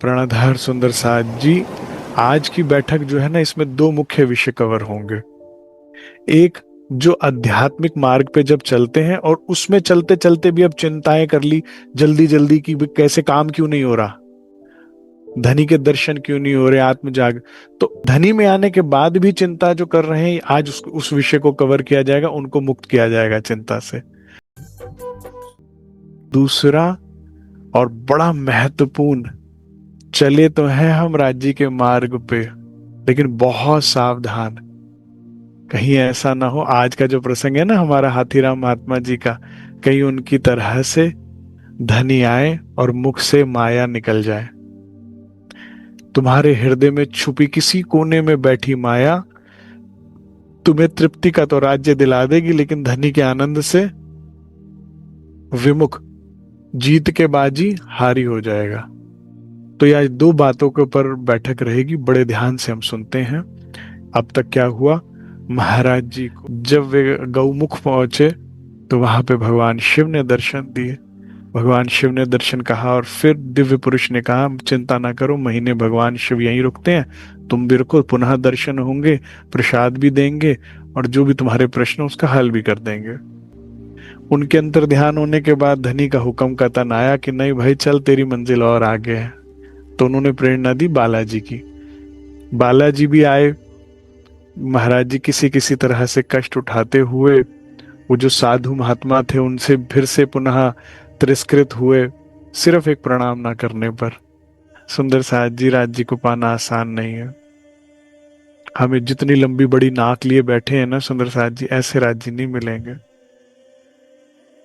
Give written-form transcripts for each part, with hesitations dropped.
प्रणधार सुंदर साथ जी, आज की बैठक जो है ना, इसमें दो मुख्य विषय कवर होंगे। एक, जो आध्यात्मिक मार्ग पे जब चलते हैं और उसमें चलते चलते भी अब चिंताएं कर ली जल्दी जल्दी कि भी कैसे काम क्यों नहीं हो रहा, धनी के दर्शन क्यों नहीं हो रहे, आत्म जाग। तो धनी में आने के बाद भी चिंता जो कर रहे हैं, आज उस विषय को कवर किया जाएगा, उनको मुक्त किया जाएगा चिंता से। दूसरा और बड़ा महत्वपूर्ण, चले तो हैं हम राज्य के मार्ग पे, लेकिन बहुत सावधान, कहीं ऐसा ना हो आज का जो प्रसंग है ना हमारा हाथीराम महात्मा जी का, कहीं उनकी तरह से धनी आए और मुख से माया निकल जाए। तुम्हारे हृदय में छुपी किसी कोने में बैठी माया तुम्हें तृप्ति का तो राज्य दिला देगी, लेकिन धनी के आनंद से विमुख, जीत के बाजी हारी हो जाएगा। तो ये आज दो बातों के ऊपर बैठक रहेगी, बड़े ध्यान से हम सुनते हैं। अब तक क्या हुआ, महाराज जी को जब वे गौमुख पहुंचे तो वहां पे भगवान शिव ने दर्शन दिए। भगवान शिव ने दर्शन कहा और फिर दिव्य पुरुष ने कहा, चिंता ना करो, महीने भगवान शिव यहीं रुकते हैं, तुम भी रुको, पुनः दर्शन होंगे, प्रसाद भी देंगे और जो भी तुम्हारे प्रश्न उसका हल भी कर देंगे। उनके अंतर ध्यान होने के बाद धनी का हुक्म का तन आया कि नहीं भाई चल, तेरी मंजिल और आगे है। तो उन्होंने प्रेरणा दी बालाजी की। बालाजी भी आए। महाराज जी किसी किसी तरह से कष्ट उठाते हुए, वो जो साधु महात्मा थे उनसे फिर से पुनः तिरस्कृत हुए, सिर्फ एक प्रणाम ना करने पर। सुंदर साथ जी, राज्य को पाना आसान नहीं है। हमें जितनी लंबी बड़ी नाक लिए बैठे हैं ना सुंदर साथ जी, ऐसे राज्य नहीं मिलेंगे।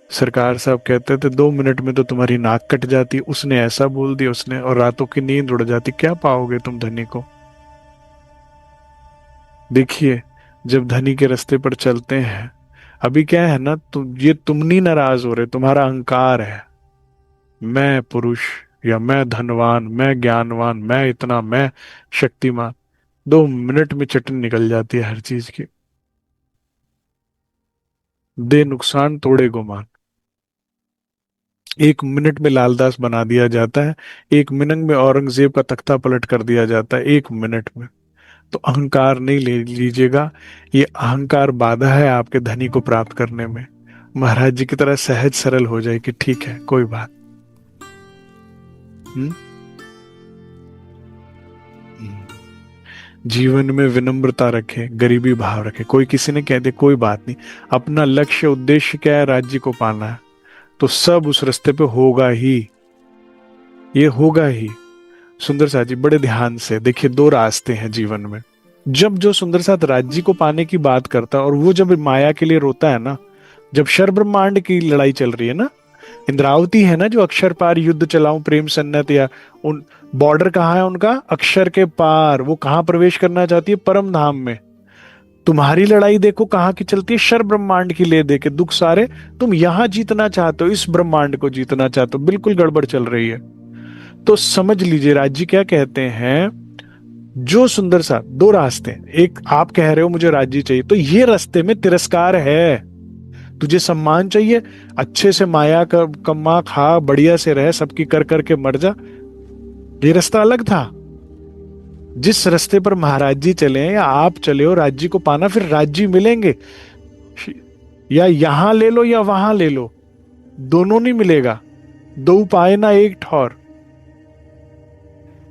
सरकार साहब कहते थे 2 मिनट में तो तुम्हारी नाक कट जाती, उसने ऐसा बोल दिया उसने, और रातों की नींद उड़ जाती, क्या पाओगे तुम धनी को। देखिए, जब धनी के रास्ते पर चलते हैं, अभी क्या है ना, तुम नहीं नाराज हो रहे, तुम्हारा अहंकार है, मैं पुरुष या मैं धनवान, मैं ज्ञानवान, मैं इतना, मैं शक्तिमान। 2 मिनट में चटनी निकल जाती है हर चीज की। दे नुकसान तोड़े गुमान, 1 मिनट में लालदास बना दिया जाता है, 1 मिनट में औरंगजेब का तख्ता पलट कर दिया जाता है, 1 मिनट में। तो अहंकार नहीं ले लीजिएगा, ये अहंकार बाधा है आपके धनी को प्राप्त करने में। महाराज जी की तरह सहज सरल हो जाए कि ठीक है कोई बात। हम्म जीवन में विनम्रता रखे, गरीबी भाव रखे। कोई किसी ने कह दे कोई बात नहीं, अपना लक्ष्य उद्देश्य क्या है, राज्य को पाना है, तो सब उस रास्ते पे होगा ही, ये होगा ही। सुंदर साथ जी बड़े ध्यान से देखिए, दो रास्ते हैं जीवन में। जब जो सुंदर साथ राज्य को पाने की बात करता है और वो जब माया के लिए रोता है ना, जब शर ब्रह्मांड की लड़ाई चल रही है ना, इंद्रावती है ना जो अक्षर पार युद्ध चलाऊं प्रेम सन्नत, या उन बॉर्डर कहाँ है उनका, अक्षर के पार, वो कहाँ प्रवेश करना चाहती है, परम धाम में। तुम्हारी लड़ाई देखो कहाँ की चलती है, शर ब्रह्मांड की ले दे के दुख सारे, तुम यहां जीतना चाहते हो, इस ब्रह्मांड को जीतना चाहते हो, बिल्कुल गड़बड़ चल रही है। तो समझ लीजिए राज्य क्या कहते हैं, जो सुंदर सा दो रास्ते हैं, एक आप कह रहे हो मुझे राज्य चाहिए, तो ये रास्ते में तिरस्कार है। तुझे सम्मान चाहिए, अच्छे से माया का कमा खा, बढ़िया से रह, सबकी कर करके मर जा, ये रास्ता अलग था। जिस रास्ते पर महाराज जी चले हैं या आप चले हो राज्य को पाना, फिर राज्य मिलेंगे, या यहां ले लो या वहां ले लो, दोनों नहीं मिलेगा, दो पाए ना एक ठौर।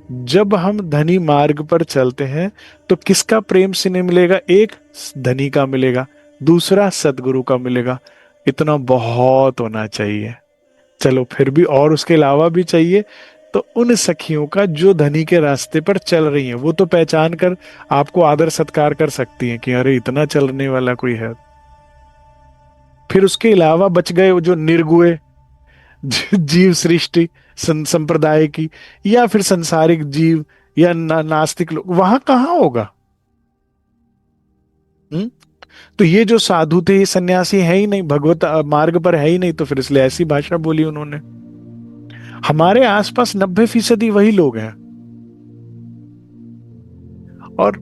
जब हम धनी मार्ग पर चलते हैं तो किसका प्रेम स्नेह मिलेगा, एक धनी का मिलेगा, दूसरा सदगुरु का मिलेगा। इतना बहुत होना चाहिए। चलो फिर भी और उसके अलावा भी चाहिए, तो उन सखियों का जो धनी के रास्ते पर चल रही हैं, वो तो पहचान कर आपको आदर सत्कार कर सकती हैं कि अरे इतना चलने वाला कोई है। फिर उसके अलावा बच गए वो जो निर्गुए जीव सृष्टि संप्रदाय की, या फिर संसारिक जीव, या नास्तिक लोग, वहां कहाँ होगा। हम्म तो ये जो साधु थे, ये सन्यासी है ही नहीं, भगवत मार्ग पर है ही नहीं, तो फिर इसलिए ऐसी भाषा बोली उन्होंने। हमारे आसपास 90% वही लोग हैं। और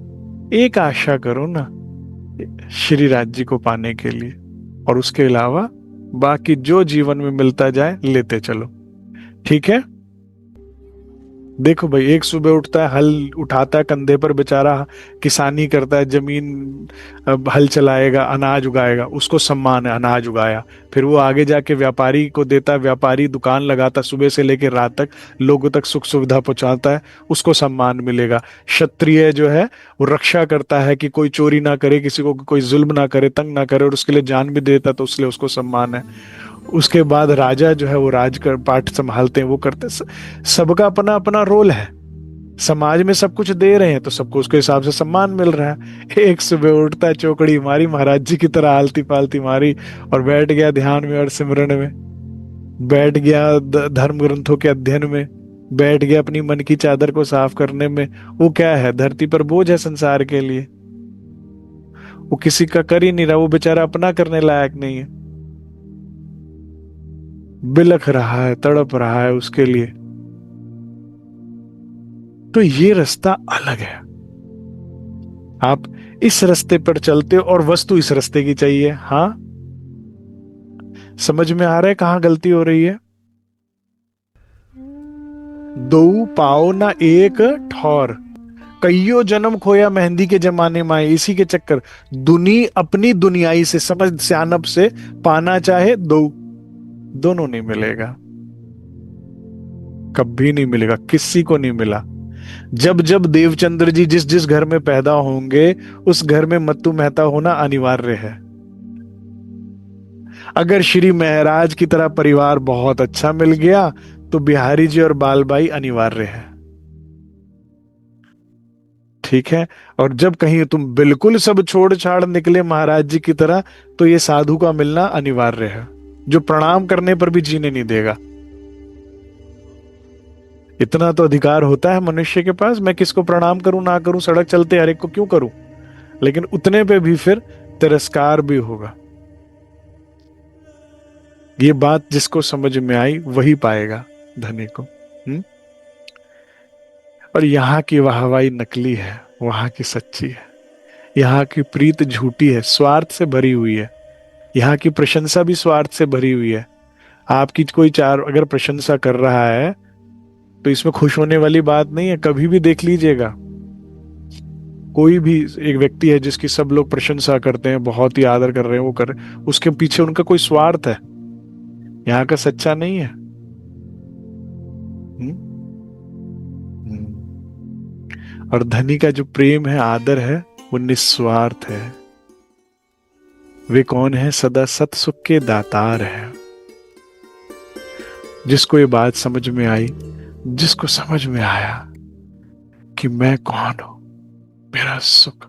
एक आशा करो ना श्री राज्य को पाने के लिए, और उसके अलावा बाकी जो जीवन में मिलता जाए लेते चलो। ठीक है। देखो भाई, एक सुबह उठता है, हल उठाता है कंधे पर बेचारा, किसानी करता है, जमीन अब हल चलाएगा, अनाज उगाएगा, उसको सम्मान है, अनाज उगाया। फिर वो आगे जाके व्यापारी को देता है, व्यापारी दुकान लगाता है, सुबह से लेकर रात तक लोगों तक सुख सुविधा पहुंचाता है, उसको सम्मान मिलेगा। क्षत्रिय जो है वो रक्षा करता है कि कोई चोरी ना करे, किसी को कोई जुल्म ना करे, तंग ना करे, और उसके लिए जान भी देता है, तो उसलिए उसको सम्मान है। उसके बाद राजा जो है वो राज कर पाठ संभालते हैं, वो करते हैं। सबका अपना अपना रोल है। समाज में सब कुछ दे रहे हैं तो सबको उसके हिसाब से सम्मान मिल रहा है। एक सुबह उठता है, चौकड़ी मारी, महाराज जी की तरह आलती पालती मारी, और बैठ गया ध्यान में और सिमरन में, बैठ गया धर्म ग्रंथों के अध्ययन में, बैठ गया अपनी मन की चादर को साफ करने में। वो क्या है, धरती पर बोझ है संसार के लिए, वो किसी का कर ही नहीं रहा, वो बेचारा अपना करने लायक नहीं है, बिलख रहा है, तड़प रहा है उसके लिए। तो ये रास्ता अलग है। आप इस रास्ते पर चलते हो और वस्तु इस रास्ते की चाहिए। हाँ, समझ में आ रहा है कहाँ गलती हो रही है? दो पाओ ना एक ठौर, कईयो जन्म खोया मेहंदी के जमाने में आए, इसी के चक्कर। दुनी अपनी दुनियाई से, समझ सियानप से, पाना चाहे दो, दोनों नहीं मिलेगा, कभी नहीं मिलेगा, किसी को नहीं मिला। जब जब देवचंद्र जी जिस जिस घर में पैदा होंगे, उस घर में मत्तू मेहता होना अनिवार्य है। अगर श्री महराज की तरह परिवार बहुत अच्छा मिल गया, तो बिहारी जी और बालबाई अनिवार्य है। ठीक है। और जब कहीं तुम बिल्कुल सब छोड़ छाड़ निकले महाराज जी की तरह, तो ये साधु का मिलना अनिवार्य है, जो प्रणाम करने पर भी जीने नहीं देगा। इतना तो अधिकार होता है मनुष्य के पास, मैं किसको प्रणाम करूं ना करूं, सड़क चलते हर एक को क्यों करूं। लेकिन उतने पे भी फिर तिरस्कार भी होगा। ये बात जिसको समझ में आई वही पाएगा धनी को। और यहाँ की वाहवाही नकली है, वहां की सच्ची है। यहाँ की प्रीत झूठी है, स्वार्थ से भरी हुई है। यहाँ की प्रशंसा भी स्वार्थ से भरी हुई है। आपकी कोई चार अगर प्रशंसा कर रहा है, तो इसमें खुश होने वाली बात नहीं है। कभी भी देख लीजिएगा, कोई भी एक व्यक्ति है जिसकी सब लोग प्रशंसा करते हैं, बहुत ही आदर कर रहे हैं, वो कर रहे हैं, उसके पीछे उनका कोई स्वार्थ है, यहाँ का सच्चा नहीं है। हम्म? और धनी का जो प्रेम है, आदर है, वो निस्वार्थ है। वे कौन है? सदा सत सुख के दातार है। जिसको ये बात समझ में आई, जिसको समझ में आया कि मैं कौन हूं, मेरा सुख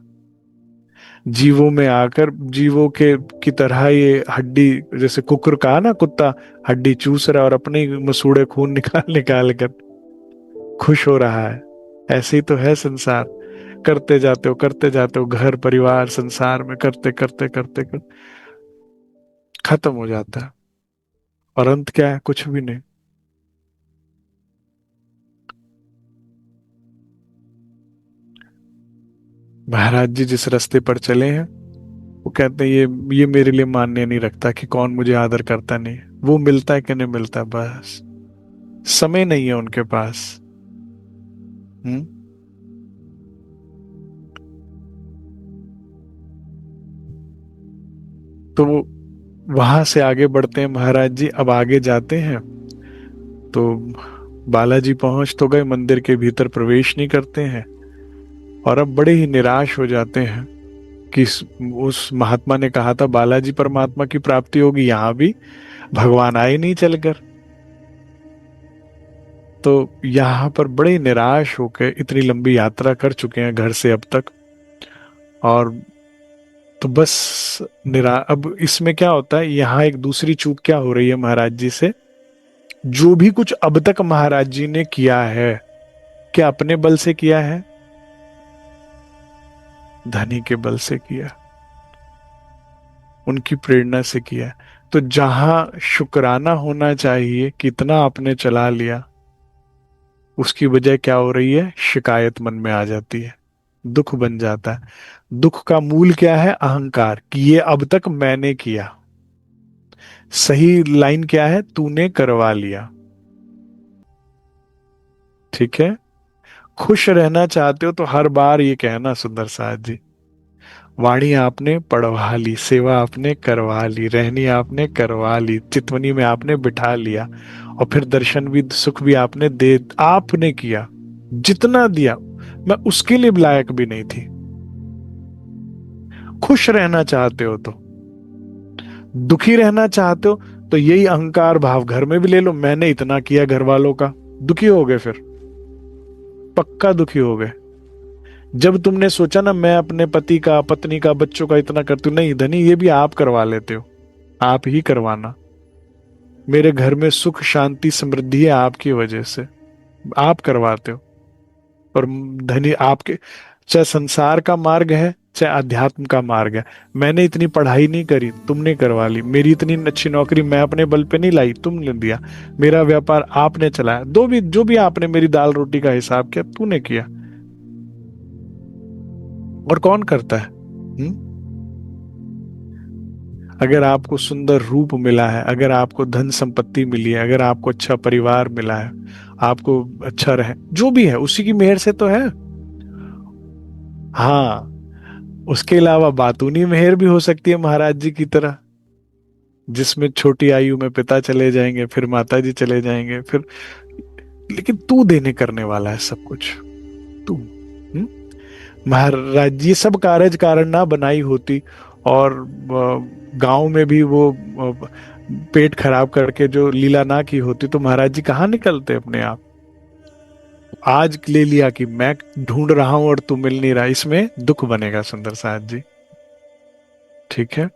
जीवों में आकर, जीवों के की तरह ये हड्डी, जैसे कुकुर कहा ना, कुत्ता हड्डी चूस रहा है और अपने ही मसूड़े खून निकाल निकाल कर खुश हो रहा है। ऐसे ही तो है संसार। करते जाते हो, घर परिवार संसार में करते करते करते करते खत्म हो जाता है। और अंत क्या है? कुछ भी नहीं। महाराज जी जिस रास्ते पर चले हैं, वो कहते हैं ये मेरे लिए मान्य नहीं रखता कि कौन मुझे आदर करता नहीं, वो मिलता है कि नहीं मिलता, बस समय नहीं है उनके पास। हम्म। तो वो वहां से आगे बढ़ते हैं महाराज जी। अब आगे जाते हैं तो बालाजी पहुंच तो गए, मंदिर के भीतर प्रवेश नहीं करते हैं, और अब बड़े ही निराश हो जाते हैं कि उस महात्मा ने कहा था बालाजी परमात्मा की प्राप्ति होगी, यहां भी भगवान आए नहीं चलकर। तो यहाँ पर बड़े निराश होकर, इतनी लंबी यात्रा कर चुके हैं घर से अब तक, और तो बस अब इसमें क्या होता है, यहाँ एक दूसरी चूक क्या हो रही है महाराज जी से। जो भी कुछ अब तक महाराज जी ने किया है, क्या अपने बल से किया है? धनी के बल से किया, उनकी प्रेरणा से किया। तो जहां शुक्राना होना चाहिए, कितना आपने चला लिया, उसकी बजाय क्या हो रही है? शिकायत मन में आ जाती है, दुख बन जाता है। दुख का मूल क्या है? अहंकार, कि ये अब तक मैंने किया। सही लाइन क्या है? तूने करवा लिया। ठीक है। खुश रहना चाहते हो तो हर बार ये कहना सुंदर साथ जी, वाणी आपने पढ़वा ली, सेवा आपने करवा ली, रहनी आपने करवा ली, चितवनी में आपने बिठा लिया, और फिर दर्शन भी सुख भी आपने दे, आपने किया। जितना दिया मैं उसके लिए लायक भी नहीं थी। खुश रहना चाहते हो तो, दुखी रहना चाहते हो तो यही अहंकार भाव घर में भी ले लो, मैंने इतना किया घर वालों का, दुखी हो गए फिर, पक्का दुखी हो गए। जब तुमने सोचा ना मैं अपने पति का, पत्नी का, बच्चों का इतना करती हूँ, नहीं धनी ये भी आप करवा लेते हो, आप ही करवाना। मेरे घर में सुख शांति समृद्धि है आपकी वजह से, आप करवाते हो। और धनी आपके, चाहे संसार का मार्ग है चाहे अध्यात्म का मार्ग है, मैंने इतनी पढ़ाई नहीं करी, तुमने करवा ली। मेरी इतनी अच्छी नौकरी मैं अपने बल पे नहीं लाई, तुमने दिया। मेरा व्यापार आपने चलाया, दो भी जो भी आपने मेरी दाल रोटी का हिसाब किया, तूने किया। और कौन करता है? अगर आपको सुंदर रूप मिला है, अगर आपको धन संपत्ति मिली है, अगर आपको अच्छा परिवार मिला है, आपको अच्छा रहे, जो भी है उसी की मेहर से तो है। हाँ, उसके अलावा बातूनी मेहर भी हो सकती है महाराज जी की तरह, जिसमें छोटी आयु में पिता चले जाएंगे, फिर माता जी चले जाएंगे, फिर, लेकिन तू देने करने वाला है सब कुछ, तू। महाराज जी सब कारज कारण ना बनाई होती, और गांव में भी वो पेट खराब करके जो लीला ना की होती, तो महाराज जी कहाँ निकलते अपने आप। आज ले लिया कि मैं ढूंढ रहा हूं और तू मिल नहीं रहा, इसमें दुख बनेगा सुंदर साथ जी। ठीक है,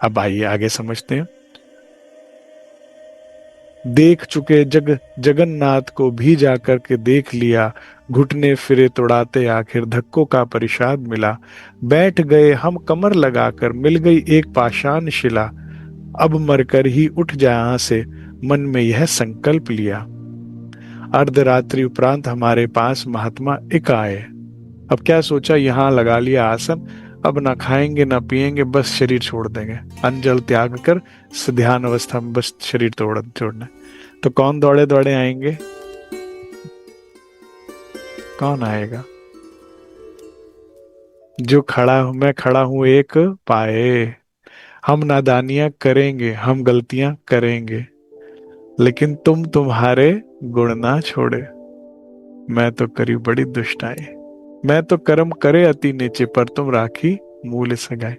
अब आइए आगे समझते हैं। देख चुके जगन्नाथ को भी जाकर के देख लिया, घुटने फिरे तोड़ाते आखिर धक्कों का परिषाद मिला, बैठ गए हम कमर लगाकर मिल गई एक पाषाण शिला, अब मरकर ही उठ जाए यहाँ से मन में यह संकल्प लिया। अर्धरात्रि उपरांत हमारे पास महात्मा एक आए। अब क्या सोचा, यहाँ लगा लिया आसन, अब ना खाएंगे ना पिएंगे, बस शरीर छोड़ देंगे, अन्न जल त्याग कर ध्यान अवस्था में बस शरीर छोड़ना। तो कौन दौड़े दौड़े आएंगे? कौन आएगा? जो खड़ा हूं, मैं खड़ा हूं एक पाए, हम नादानियां करेंगे, हम गलतियां करेंगे, लेकिन तुम तुम्हारे गुण ना छोड़े। मैं तो करी बड़ी दुष्टाई, मैं तो कर्म करे अति नीचे, पर तुम राखी मूल सगाई।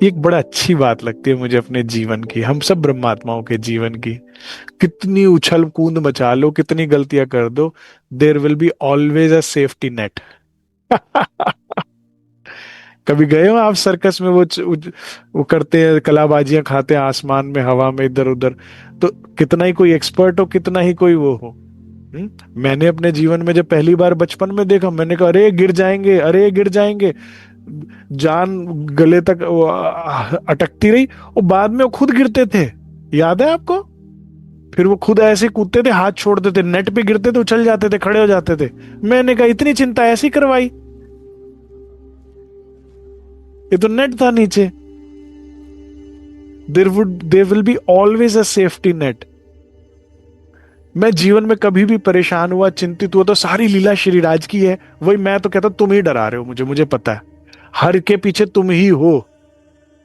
ये एक बड़ा अच्छी बात लगती है मुझे अपने जीवन की, हम सब ब्रह्मात्माओं के जीवन की। कितनी उछल कूद मचा लो, कितनी गलतियां कर दो, there will be always a safety net. कभी गए हो आप सर्कस में? वो करते हैं, कलाबाजियां खाते हैं आसमान में, हवा में, इधर उधर। तो कितना ही कोई एक्सपर्ट हो, कितना ही कोई वो हो, मैंने अपने जीवन में जब पहली बार बचपन में देखा, मैंने कहा अरे गिर जाएंगे, अरे गिर जाएंगे, जान गले तक अटकती रही, और बाद में वो खुद गिरते थे। याद है आपको? फिर वो खुद ऐसे कूदते थे, हाथ छोड़ देते, नेट पे गिरते थे, उछल जाते थे, खड़े हो जाते थे। मैंने कहा इतनी चिंता ऐसी करवाई, ये तो नेट था नीचे। There will be always a safety net. मैं जीवन में कभी भी परेशान हुआ, चिंतित हुआ, तो सारी लीला श्री राज की है। वही मैं तो कहता तुम ही डरा रहे हो मुझे, मुझे पता है, हर के पीछे तुम ही हो,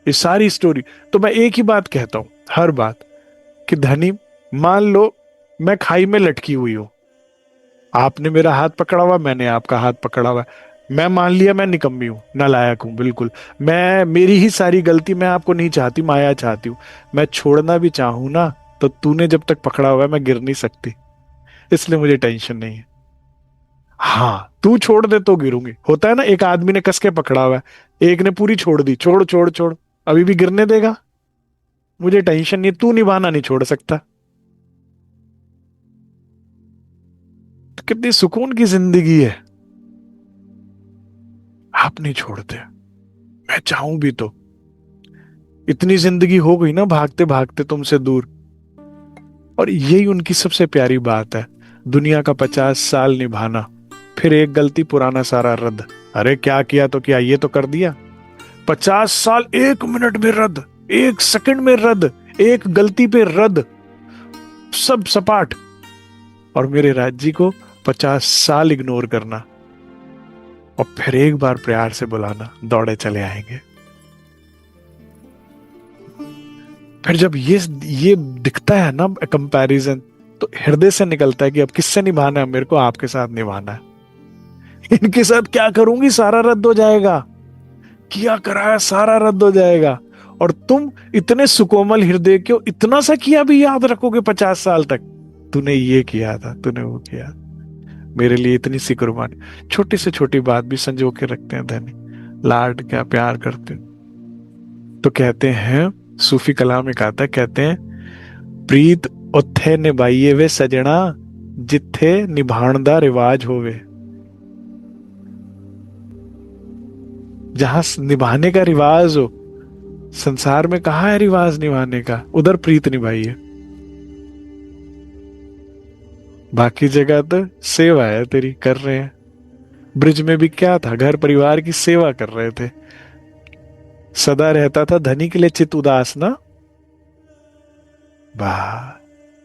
ये सारी स्टोरी। तो मैं एक ही बात कहता हूं हर बात, कि धनी, मान लो मैं खाई में लटकी हुई हूं, आपने मेरा हाथ पकड़ा हुआ, मैंने आपका हाथ पकड़ा हुआ, मैं मान लिया मैं निकम्मी हूं, नालायक हूं, बिल्कुल मैं, मेरी ही सारी गलती, मैं आपको नहीं चाहती, माया चाहती हूं। मैं छोड़ना भी चाहूं ना, तो तूने जब तक पकड़ा हुआ है मैं गिर नहीं सकती, इसलिए मुझे टेंशन नहीं है। हाँ, तू छोड़ दे तो गिरूंगी, होता है ना, एक आदमी ने कस के पकड़ा हुआ है, एक ने पूरी छोड़ दी, छोड़ छोड़ छोड़, अभी भी गिरने देगा? मुझे टेंशन नहीं, तू निभाना नहीं छोड़ सकता। तो कितनी सुकून की जिंदगी है, आप नहीं छोड़ते, मैं चाहूं भी तो। इतनी जिंदगी हो गई ना भागते भागते तुमसे दूर, और यही उनकी सबसे प्यारी बात है, दुनिया का 50 साल निभाना, फिर एक गलती पुराना सारा रद्द। अरे क्या किया तो क्या, ये तो कर दिया, 50 साल 1 मिनट में रद्द, 1 सेकंड में रद्द, एक गलती पे रद्द, सब सपाट। और मेरे राज्य को 50 साल इग्नोर करना और फिर एक बार प्यार से बुलाना, दौड़े चले आएंगे। फिर जब ये दिखता है ना कंपैरिजन, तो हृदय से निकलता है कि अब किससे निभाना है मेरे को, आपके साथ निभाना है। इनके साथ क्या करूंगी, सारा रद्द हो जाएगा, किया कराया सारा रद्द हो जाएगा। और तुम इतने सुकोमल हृदय के हो, इतना सा किया भी याद रखोगे 50 साल तक, तूने ये किया था, तूने वो किया, मेरे लिए इतनी सी कुर्बानी। छोटी से छोटी बात भी संजो के रखते हैं धनी, लाड क्या प्यार करते हैं। तो कहते हैं, सूफी कलाम में कहता है, कहते हैं, प्रीत उत्थे निभाइए वे सजना, जिथे निभाण दा रिवाज होवे। जहां निभाने का रिवाज हो, संसार में कहाँ है रिवाज निभाने का, उधर प्रीत निभाइए। बाकी जगह तो सेवा है तेरी, कर रहे हैं। ब्रिज में भी क्या था, घर परिवार की सेवा कर रहे थे। सदा रहता था धनी के लिए चित उदास ना, वाह,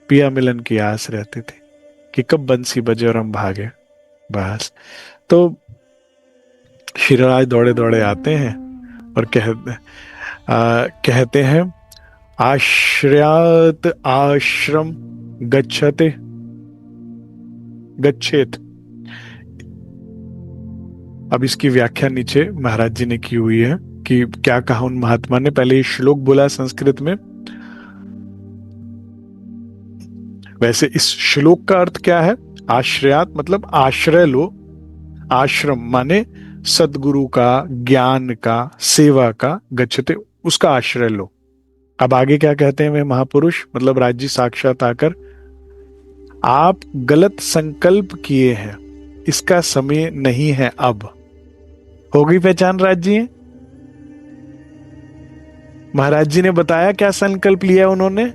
पिया मिलन की आस रहती थी कि कब बंसी बजे और हम भागे। बस। तो शिवराज दौड़े दौड़े आते हैं और कहते हैं, आश्रयात आश्रम गच्छते गच्छेत। अब इसकी व्याख्या नीचे महाराज जी ने की हुई है कि क्या कहा उन महात्मा ने। पहले ये श्लोक बोला संस्कृत में। वैसे इस श्लोक का अर्थ क्या है, आश्रयात मतलब आश्रय लो, आश्रम माने सदगुरु का, ज्ञान का, सेवा का, गच्छते उसका आश्रय लो। अब आगे क्या कहते हैं वे महापुरुष, मतलब राज्य साक्षात आकर, आप गलत संकल्प किए हैं, इसका समय नहीं है अब। हो गई पहचान राज्य? महाराज जी ने बताया क्या संकल्प लिया उन्होंने।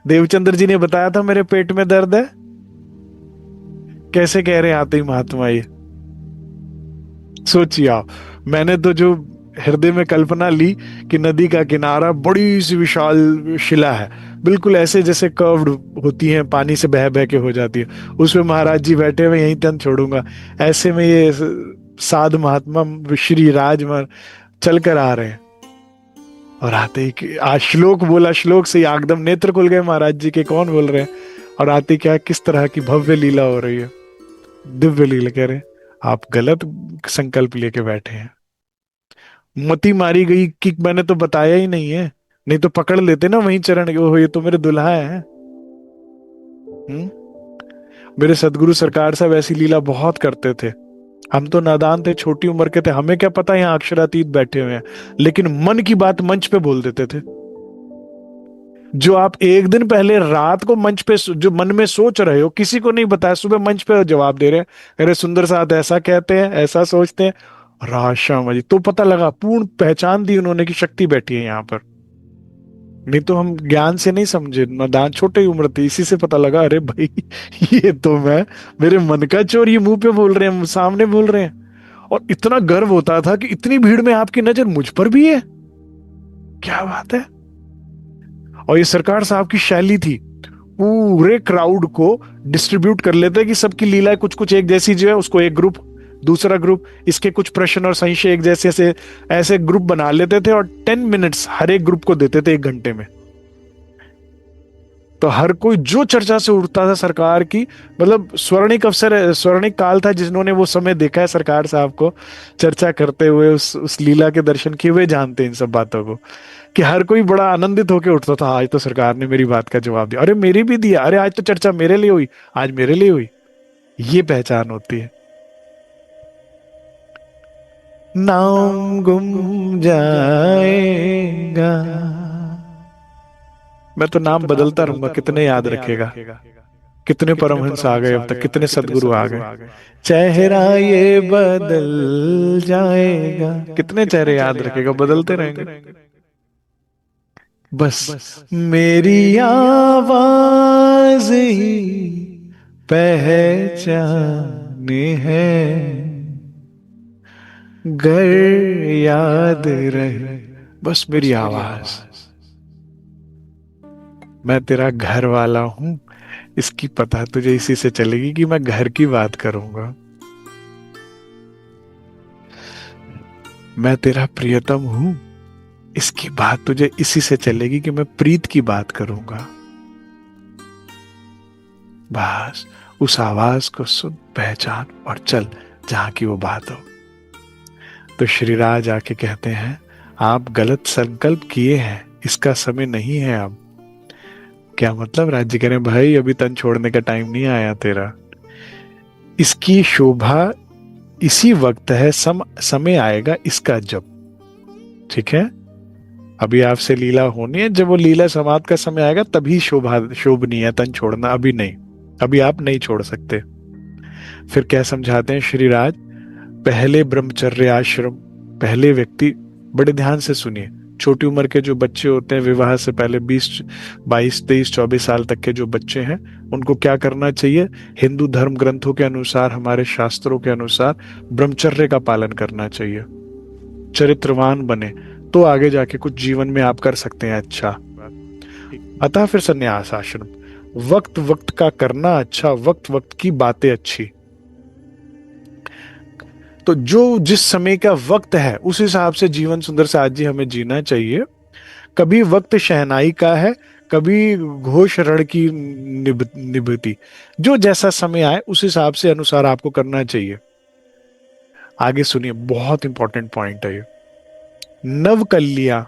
देवचंद्र जी ने बताया था मेरे पेट में दर्द है, कैसे कह रहे हैं आते ही महात्मा ये। सोचिए आप, मैंने तो जो हृदय में कल्पना ली कि नदी का किनारा बड़ी सी विशाल शिला है, बिल्कुल ऐसे जैसे कर्व्ड होती है, पानी से बह बह के हो जाती है, उसमें महाराज जी बैठे हुए, यहीं तन छोड़ूंगा। ऐसे में ये साधु महात्मा श्री राजमर चल कर आ रहे हैं। और आते ही आज श्लोक बोला, श्लोक से ही एकदम नेत्र खुल गए महाराज जी के, कौन बोल रहे हैं। और आते क्या, किस तरह की भव्य लीला हो रही है, दिव्य लीला। कह रहे आप गलत संकल्प लेके बैठे हैं। मती मारी गई कि मैंने तो बताया ही नहीं है, नहीं तो पकड़ लेते ना वहीं चरण, ओहो ये तो मेरे दुल्हा है। मेरे सदगुरु सरकार साहब ऐसी लीला बहुत करते थे। हम तो नादान थे, छोटी उम्र के थे, हमें क्या पता यहाँ अक्षरातीत बैठे हुए हैं, लेकिन मन की बात मंच पे बोल देते थे। जो आप एक दिन पहले रात को मंच पे जो मन में सोच रहे हो, किसी को नहीं बताया, सुबह मंच पे जवाब दे रहे हैं, अरे सुंदर साथ ऐसा कहते हैं, ऐसा सोचते हैं। राशा जी तो पता लगा, पूर्ण पहचान दी उन्होंने कि शक्ति बैठी है यहाँ पर। नहीं तो हम ज्ञान से नहीं समझे, नादान छोटे ही उम्र थी, इसी से पता लगा, अरे भाई ये तो मैं, मेरे मन का चोर ये मुंह पे बोल रहे हैं, सामने बोल रहे हैं। और इतना गर्व होता था कि इतनी भीड़ में आपकी नजर मुझ पर भी है, क्या बात है। और ये सरकार साहब की शैली थी, पूरे क्राउड को डिस्ट्रीब्यूट कर लेते कि सबकी लीला कुछ कुछ एक जैसी जो है, उसको एक ग्रुप, दूसरा ग्रुप, इसके कुछ प्रश्न और संशय एक जैसे ऐसे ग्रुप बना लेते थे, और 10 मिनट्स हर एक ग्रुप को देते थे, 1 घंटे में। तो हर कोई जो चर्चा से उठता था सरकार की, मतलब स्वर्णिक अवसर, स्वर्णिक काल था जिन्होंने वो समय देखा है सरकार साहब को चर्चा करते हुए, उस लीला के दर्शन किए हुए, जानते हैं इन सब बातों को, कि हर कोई बड़ा आनंदित होकर उठता था, आज तो सरकार ने मेरी बात का जवाब दिया, अरे मेरी भी दिया, अरे आज तो चर्चा मेरे लिए हुई, आज मेरे लिए हुई। ये पहचान होती है। नाम गुम जाएगा, मैं तो नाम बदलता रहूंगा, कितने याद रखेगा। कितने परमहंस आ गए अब तक, कितने सदगुरु आ गए, चेहरा ये बदल जाएगा, कितने चेहरे याद रखेगा, बदलते रहेंगे। बस मेरी आवाज ही पहचाने है, गर याद रहे, बस मेरी आवाज। मैं तेरा घर वाला हूं, इसकी पता तुझे इसी से चलेगी कि मैं घर की बात करूंगा। मैं तेरा प्रियतम हूं, इसकी बात तुझे इसी से चलेगी कि मैं प्रीत की बात करूंगा। बस उस आवाज को सुन, पहचान और चल जहां की वो बात हो। तो श्रीराज आके कहते हैं, आप गलत संकल्प किए हैं, इसका समय नहीं है अब। क्या मतलब? राज्य कह रहे हैं, भाई अभी तन छोड़ने का टाइम नहीं आया तेरा। इसकी शोभा इसी वक्त है, समय आएगा इसका जब। ठीक है, अभी आपसे लीला होनी है, जब वो लीला समाप्त का समय आएगा तभी शोभा शोभनीय है, तन छोड़ना अभी नहीं। अभी आप नहीं छोड़ सकते। फिर क्या समझाते हैं श्रीराज? पहले ब्रह्मचर्य आश्रम, पहले व्यक्ति, बड़े ध्यान से सुनिए, छोटी उम्र के जो बच्चे होते हैं, विवाह से पहले 20, 22, 23, 24 साल तक के जो बच्चे हैं, उनको क्या करना चाहिए? हिंदू धर्म ग्रंथों के अनुसार, हमारे शास्त्रों के अनुसार ब्रह्मचर्य का पालन करना चाहिए। चरित्रवान बने तो आगे जाके कुछ जीवन में आप कर सकते हैं अच्छा। अतः फिर संन्यास आश्रम, वक्त वक्त का करना अच्छा, वक्त वक्त की बातें अच्छी। तो जो जिस समय का वक्त है उस हिसाब से जीवन सुंदर साथ जी हमें जीना चाहिए। कभी वक्त शहनाई का है, कभी घोष रण की निभती। जो जैसा समय आए उस हिसाब से अनुसार आपको करना चाहिए। आगे सुनिए, बहुत इंपॉर्टेंट पॉइंट है ये। नव कलिया,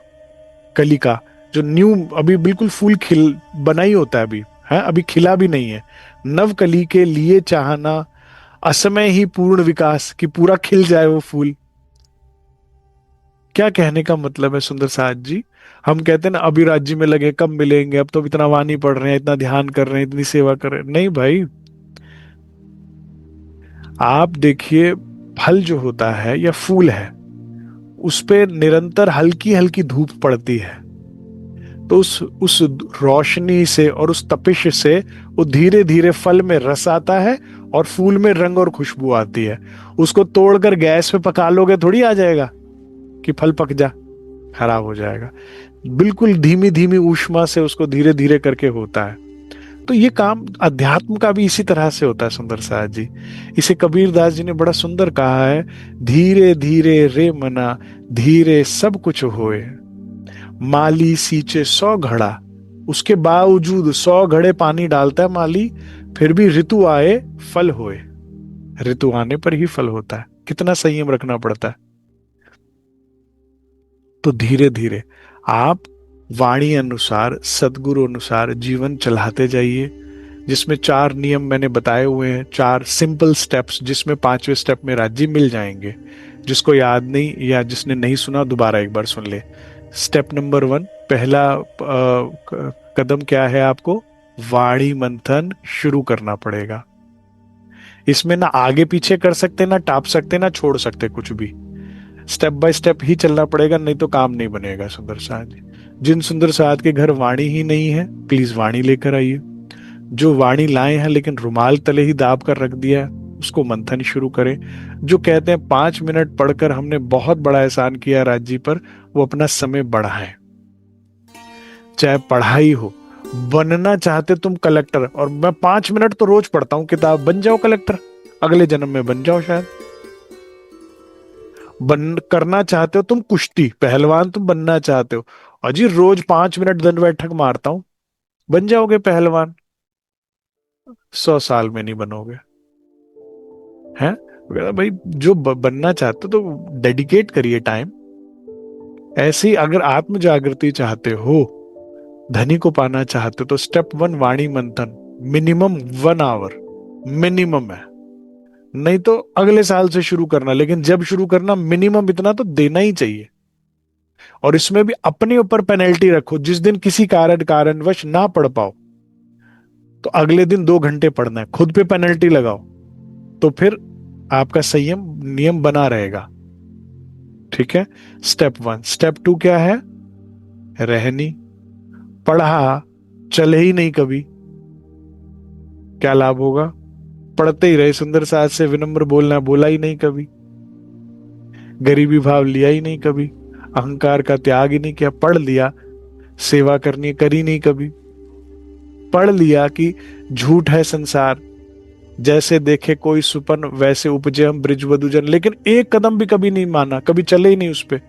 कलिका, जो न्यू, अभी बिल्कुल फूल खिल बना ही होता है, अभी है, अभी खिला भी नहीं है। नव कली के लिए चाहना, असमय ही पूर्ण विकास, कि पूरा खिल जाए वो फूल। क्या कहने का मतलब है सुंदर साथ जी? हम कहते हैं ना, अभी राज्य में लगे, कब मिलेंगे, अब तो इतना वाणी पढ़ रहे हैं, इतना ध्यान कर रहे हैं, इतनी सेवा कर रहे हैं। नहीं भाई, आप देखिए, फल जो होता है या फूल है, उस पे निरंतर हल्की हल्की धूप पड़ती है। तो उस रोशनी से और उस तपिश से वो धीरे धीरे फल में रस आता है और फूल में रंग और खुशबू आती है। उसको तोड़कर गैस पे पका लोगे, थोड़ी आ जाएगा कि फल पक जा, खराब हो जाएगा। बिल्कुल धीमी धीमी ऊष्मा से उसको धीरे धीरे करके होता है। तो ये काम अध्यात्म का भी इसी तरह से होता है सुंदर साथ जी। इसे कबीर दास जी ने बड़ा सुंदर कहा है, धीरे धीरे रे मना, धीरे सब कुछ होए। माली सींचे 100 घड़ा, उसके बावजूद 100 घड़े पानी डालता है माली, फिर भी ऋतु आए फल होए। ऋतु आने पर ही फल होता है। कितना संयम रखना पड़ता है। तो धीरे धीरे आप वाणी अनुसार, सदगुरु अनुसार जीवन चलाते जाइए, जिसमें 4 नियम मैंने बताए हुए हैं, 4 सिंपल स्टेप्स, जिसमें 5वें स्टेप में राज्य मिल जाएंगे। जिसको याद नहीं या जिसने नहीं सुना, दोबारा एक बार सुन ले। स्टेप नंबर 1, पहला कदम क्या है? आपको वाणी मंथन शुरू करना पड़ेगा। इसमें ना आगे पीछे कर सकते, ना टाप सकते, ना छोड़ सकते कुछ भी। स्टेप बाय स्टेप ही चलना पड़ेगा, नहीं तो काम नहीं बनेगा सुंदर साथ जी। जिन सुंदर साथ के घर वाणी ही नहीं है, प्लीज वाणी लेकर आइए। जो वाणी लाए हैं लेकिन रुमाल तले ही दाब कर रख दिया है, उसको मंथन शुरू करें। जो कहते हैं 5 मिनट पढ़कर हमने बहुत बड़ा एहसान किया राज्य पर, वो अपना समय बढ़ाएं। चाहे पढ़ाई हो, बनना चाहते तुम कलेक्टर, और मैं 5 मिनट तो रोज पढ़ता हूं किताब, बन जाओ कलेक्टर, अगले जन्म में बन जाओ शायद। बन करना चाहते हो तुम कुश्ती पहलवान, तुम बनना चाहते हो, अजी रोज 5 मिनट दंड बैठक मारता हूं, बन जाओगे पहलवान। 100 साल में नहीं बनोगे। हैं? भाई जो बनना चाहते हो तो डेडिकेट करिए टाइम। ऐसे ही अगर आत्म जागृति चाहते हो, धनी को पाना चाहते हो, तो स्टेप 1 वाणी मंथन, मिनिमम 1 आवर मिनिमम है। नहीं तो अगले साल से शुरू करना, लेकिन जब शुरू करना मिनिमम इतना तो देना ही चाहिए। और इसमें भी अपने ऊपर पेनल्टी रखो, जिस दिन किसी कारणवश ना पढ़ पाओ तो अगले दिन 2 घंटे पढ़ना है, खुद पे पेनल्टी लगाओ। तो फिर आपका संयम नियम बना रहेगा। ठीक है, स्टेप 1। स्टेप 2 क्या है? रहनी। पढ़ा, चले ही नहीं कभी, क्या लाभ होगा? पढ़ते ही रहे, सुंदर साथ से विनम्र बोलना बोला ही नहीं कभी, गरीबी भाव लिया ही नहीं कभी, अहंकार का त्याग ही नहीं किया, पढ़ लिया, सेवा करनी करी नहीं कभी। पढ़ लिया कि झूठ है संसार, जैसे देखे कोई सुपन वैसे उपजे हम ब्रिजवधु जन, लेकिन एक कदम भी कभी नहीं माना, कभी चले ही नहीं उस पे।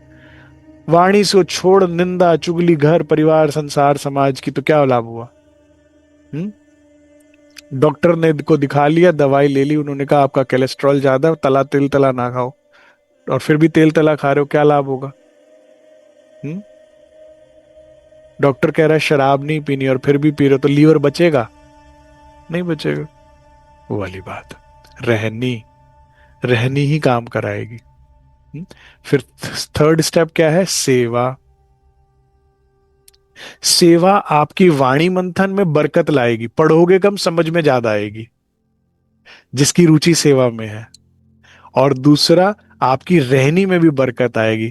वाणी से छोड़ निंदा चुगली घर परिवार संसार समाज की, तो क्या लाभ हुआ? हम्म। डॉक्टर ने को दिखा लिया, दवाई ले ली, उन्होंने कहा आपका कोलेस्ट्रॉल ज्यादा, तला तिल तला ना खाओ, और फिर भी तेल तला खा रहे हो, क्या लाभ होगा? हम्म। डॉक्टर कह रहा है शराब नहीं पीनी और फिर भी पी रहे हो, तो लीवर बचेगा? नहीं बचेगा। वो वाली बात, रहनी रहनी ही काम कराएगी। हम्म? फिर थर्ड स्टेप क्या है? सेवा। सेवा आपकी वाणी मंथन में बरकत लाएगी, पढ़ोगे कम समझ में ज्यादा आएगी, जिसकी रुचि सेवा में है। और दूसरा, आपकी रहनी में भी बरकत आएगी,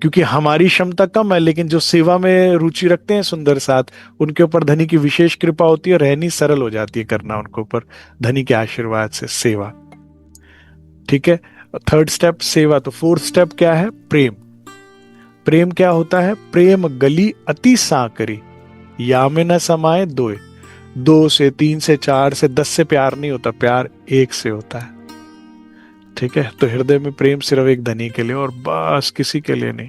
क्योंकि हमारी क्षमता कम है, लेकिन जो सेवा में रुचि रखते हैं सुंदर साथ, उनके ऊपर धनी की विशेष कृपा होती है, रहनी सरल हो जाती है करना उनके ऊपर धनी के आशीर्वाद से, सेवा। ठीक है, थर्ड स्टेप सेवा। तो फोर्थ स्टेप क्या है? प्रेम। प्रेम क्या होता है? प्रेम गली अति साकरी, या में न समाये दोए। 2 से 3 से 4 से 10 से प्यार नहीं होता, प्यार एक से होता है। ठीक है, तो हृदय में प्रेम सिर्फ एक धनी के लिए, और बस किसी के लिए नहीं,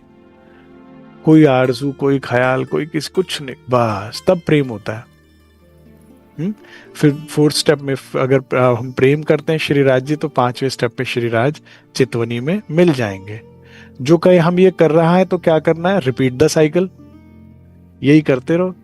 कोई आरजू कोई ख्याल कोई किसी कुछ नहीं, बस तब प्रेम होता है। फिर फोर्थ स्टेप में अगर हम प्रेम करते हैं श्रीराज जी, तो पांचवें स्टेप पे श्रीराज चितवनी में मिल जाएंगे। जो कहे हम ये कर रहा है तो क्या करना है? रिपीट द साइकिल, यही करते रहो।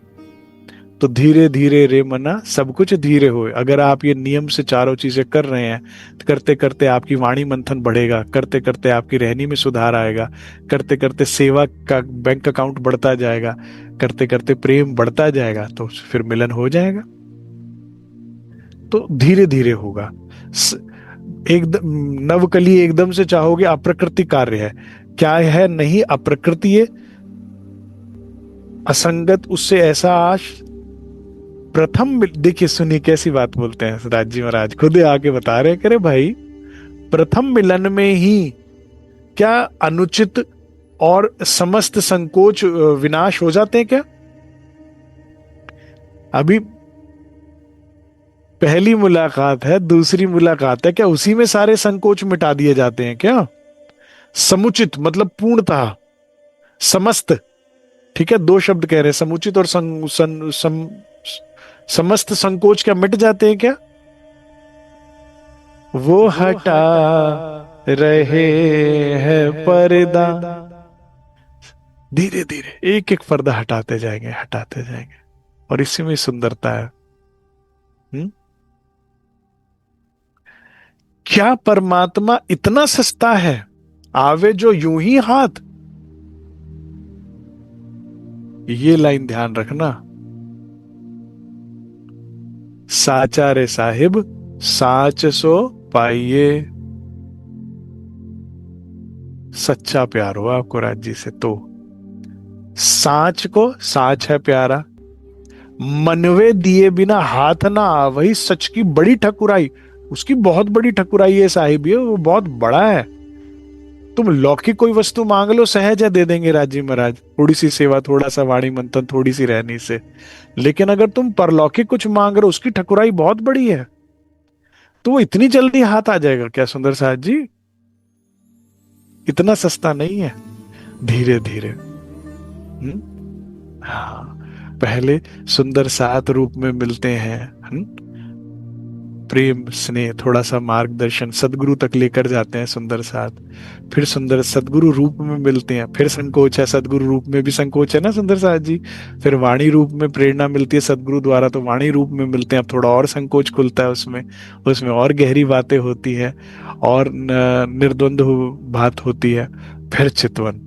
तो धीरे धीरे रे मना सब कुछ धीरे होए। अगर आप ये नियम से चारों चीजें कर रहे हैं, तो करते करते आपकी वाणी मंथन बढ़ेगा, करते करते आपकी रहनी में सुधार आएगा, करते करते सेवा का बैंक अकाउंट बढ़ता जाएगा, करते करते प्रेम बढ़ता जाएगा, तो फिर मिलन हो जाएगा। तो धीरे धीरे होगा। एकदम नवकली एकदम से चाहोगे, अप्रकृति कार्य है। क्या है? नहीं अप्रकृति है, असंगत, उससे ऐसा आश प्रथम देखिए सुनिए कैसी बात बोलते हैं राज जी महाराज, खुद आके बता रहे, करे भाई प्रथम मिलन में ही क्या अनुचित और समस्त संकोच विनाश हो जाते हैं क्या? अभी पहली मुलाकात है, दूसरी मुलाकात है, क्या उसी में सारे संकोच मिटा दिए जाते हैं क्या? समुचित मतलब पूर्णतः, समस्त। ठीक है, दो शब्द कह रहे हैं, समुचित और समस्त संकोच क्या मिट जाते हैं क्या? वो हटा रहे हैं पर्दा, धीरे धीरे एक एक पर्दा हटाते जाएंगे, हटाते जाएंगे, और इसी में सुंदरता है। क्या परमात्मा इतना सस्ता है, आवे जो यूं ही हाथ? ये लाइन ध्यान रखना, साचा रे साहिब साच सो पाइए। सच्चा प्यार हो आपको राज जी से, तो साच को, साच है प्यारा, मनवे दिए बिना हाथ ना आ, वही सच की बड़ी ठकुराई। उसकी बहुत बड़ी ठकुराई है साहिब, ये वो बहुत बड़ा है। तुम लौकिक कोई वस्तु मांग लो, सहज है दे देंगे राजी महाराज, थोड़ी सी सेवा, थोड़ा सा वाणी मंथन, थोड़ी सी रहनी से। लेकिन अगर तुम परलौकिक कुछ मांग रहे हो, उसकी ठकुराई बहुत बड़ी है, तो वो इतनी जल्दी हाथ आ जाएगा क्या सुंदर साथ जी? इतना सस्ता नहीं है। धीरे धीरे हाँ, पहले सुंदर सात रूप में मिलते हैं, प्रेम स्नेह थोड़ा सा मार्गदर्शन सदगुरु तक लेकर जाते हैं सुंदर साथ, फिर सुंदर सदगुरु रूप में मिलते हैं, फिर संकोच है, सदगुरु रूप में भी संकोच है ना सुंदर साथ जी, फिर वाणी रूप में प्रेरणा मिलती है सदगुरु द्वारा, तो वाणी रूप में मिलते हैं, अब थोड़ा और संकोच खुलता है उसमें, उसमें और गहरी बातें होती है, और निर्द्वंद बात होती है। फिर चितवन,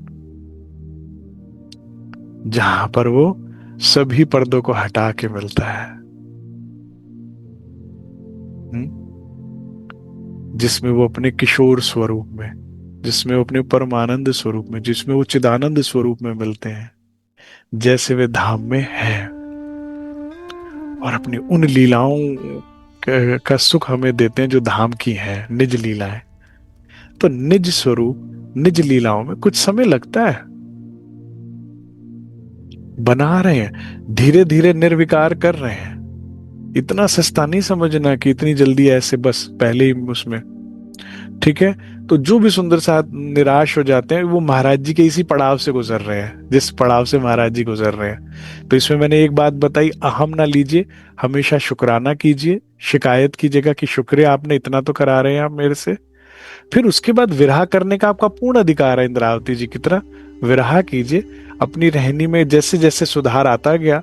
जहां पर वो सभी पर्दों को हटा के मिलता है, जिसमें वो अपने किशोर स्वरूप में, जिसमें वो अपने परमानंद स्वरूप में, जिसमें वो चिदानंद स्वरूप में मिलते हैं, जैसे वे धाम में हैं, और अपनी उन लीलाओं का सुख हमें देते हैं जो धाम की हैं, निज लीलाएं। तो निज स्वरूप निज लीलाओं में कुछ समय लगता है, बना रहे हैं, धीरे धीरे निर्विकार कर रहे हैं, इतना सस्ता नहीं समझना कि इतनी जल्दी ऐसे बस पहले ही उसमें। ठीक है। तो जो भी सुंदर साथ निराश हो जाते हैं वो महाराज जी के इसी पड़ाव से गुजर रहे हैं, जिस पड़ाव से महाराज जी गुजर रहे हैं। तो इसमें मैंने एक बात बताई, अहम ना लीजिए, हमेशा शुक्राना कीजिए, शिकायत कीजिएगा कि शुक्रिया आपने इतना तो करा रहे हैं आप मेरे से। फिर उसके बाद विरह करने का आपका पूर्ण अधिकार है, इंद्रावती जी की तरह विरह कीजिए। अपनी रहनी में जैसे जैसे सुधार आता गया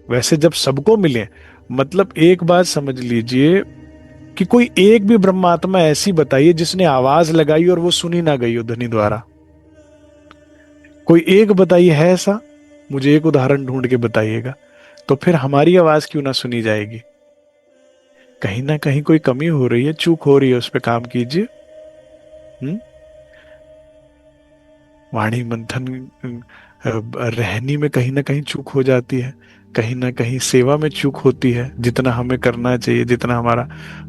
वैसे जब सबको मिले, मतलब एक बात समझ लीजिए कि कोई एक भी ब्रह्मात्मा ऐसी बताइए जिसने आवाज लगाई और वो सुनी ना गई हो ध्वनि द्वारा। कोई एक बताइए है ऐसा, मुझे एक उदाहरण ढूंढ के बताइएगा। तो फिर हमारी आवाज क्यों ना सुनी जाएगी? कहीं ना कहीं कोई कमी हो रही है, चूक हो रही है, उस पर काम कीजिए। हम्म। वाणी मंथन रहनी में कहीं ना कहीं चूक हो जाती है, कहीं ना कहीं सेवा में चूक होती है जितना हमें करना चाहिए, जितना हमारा।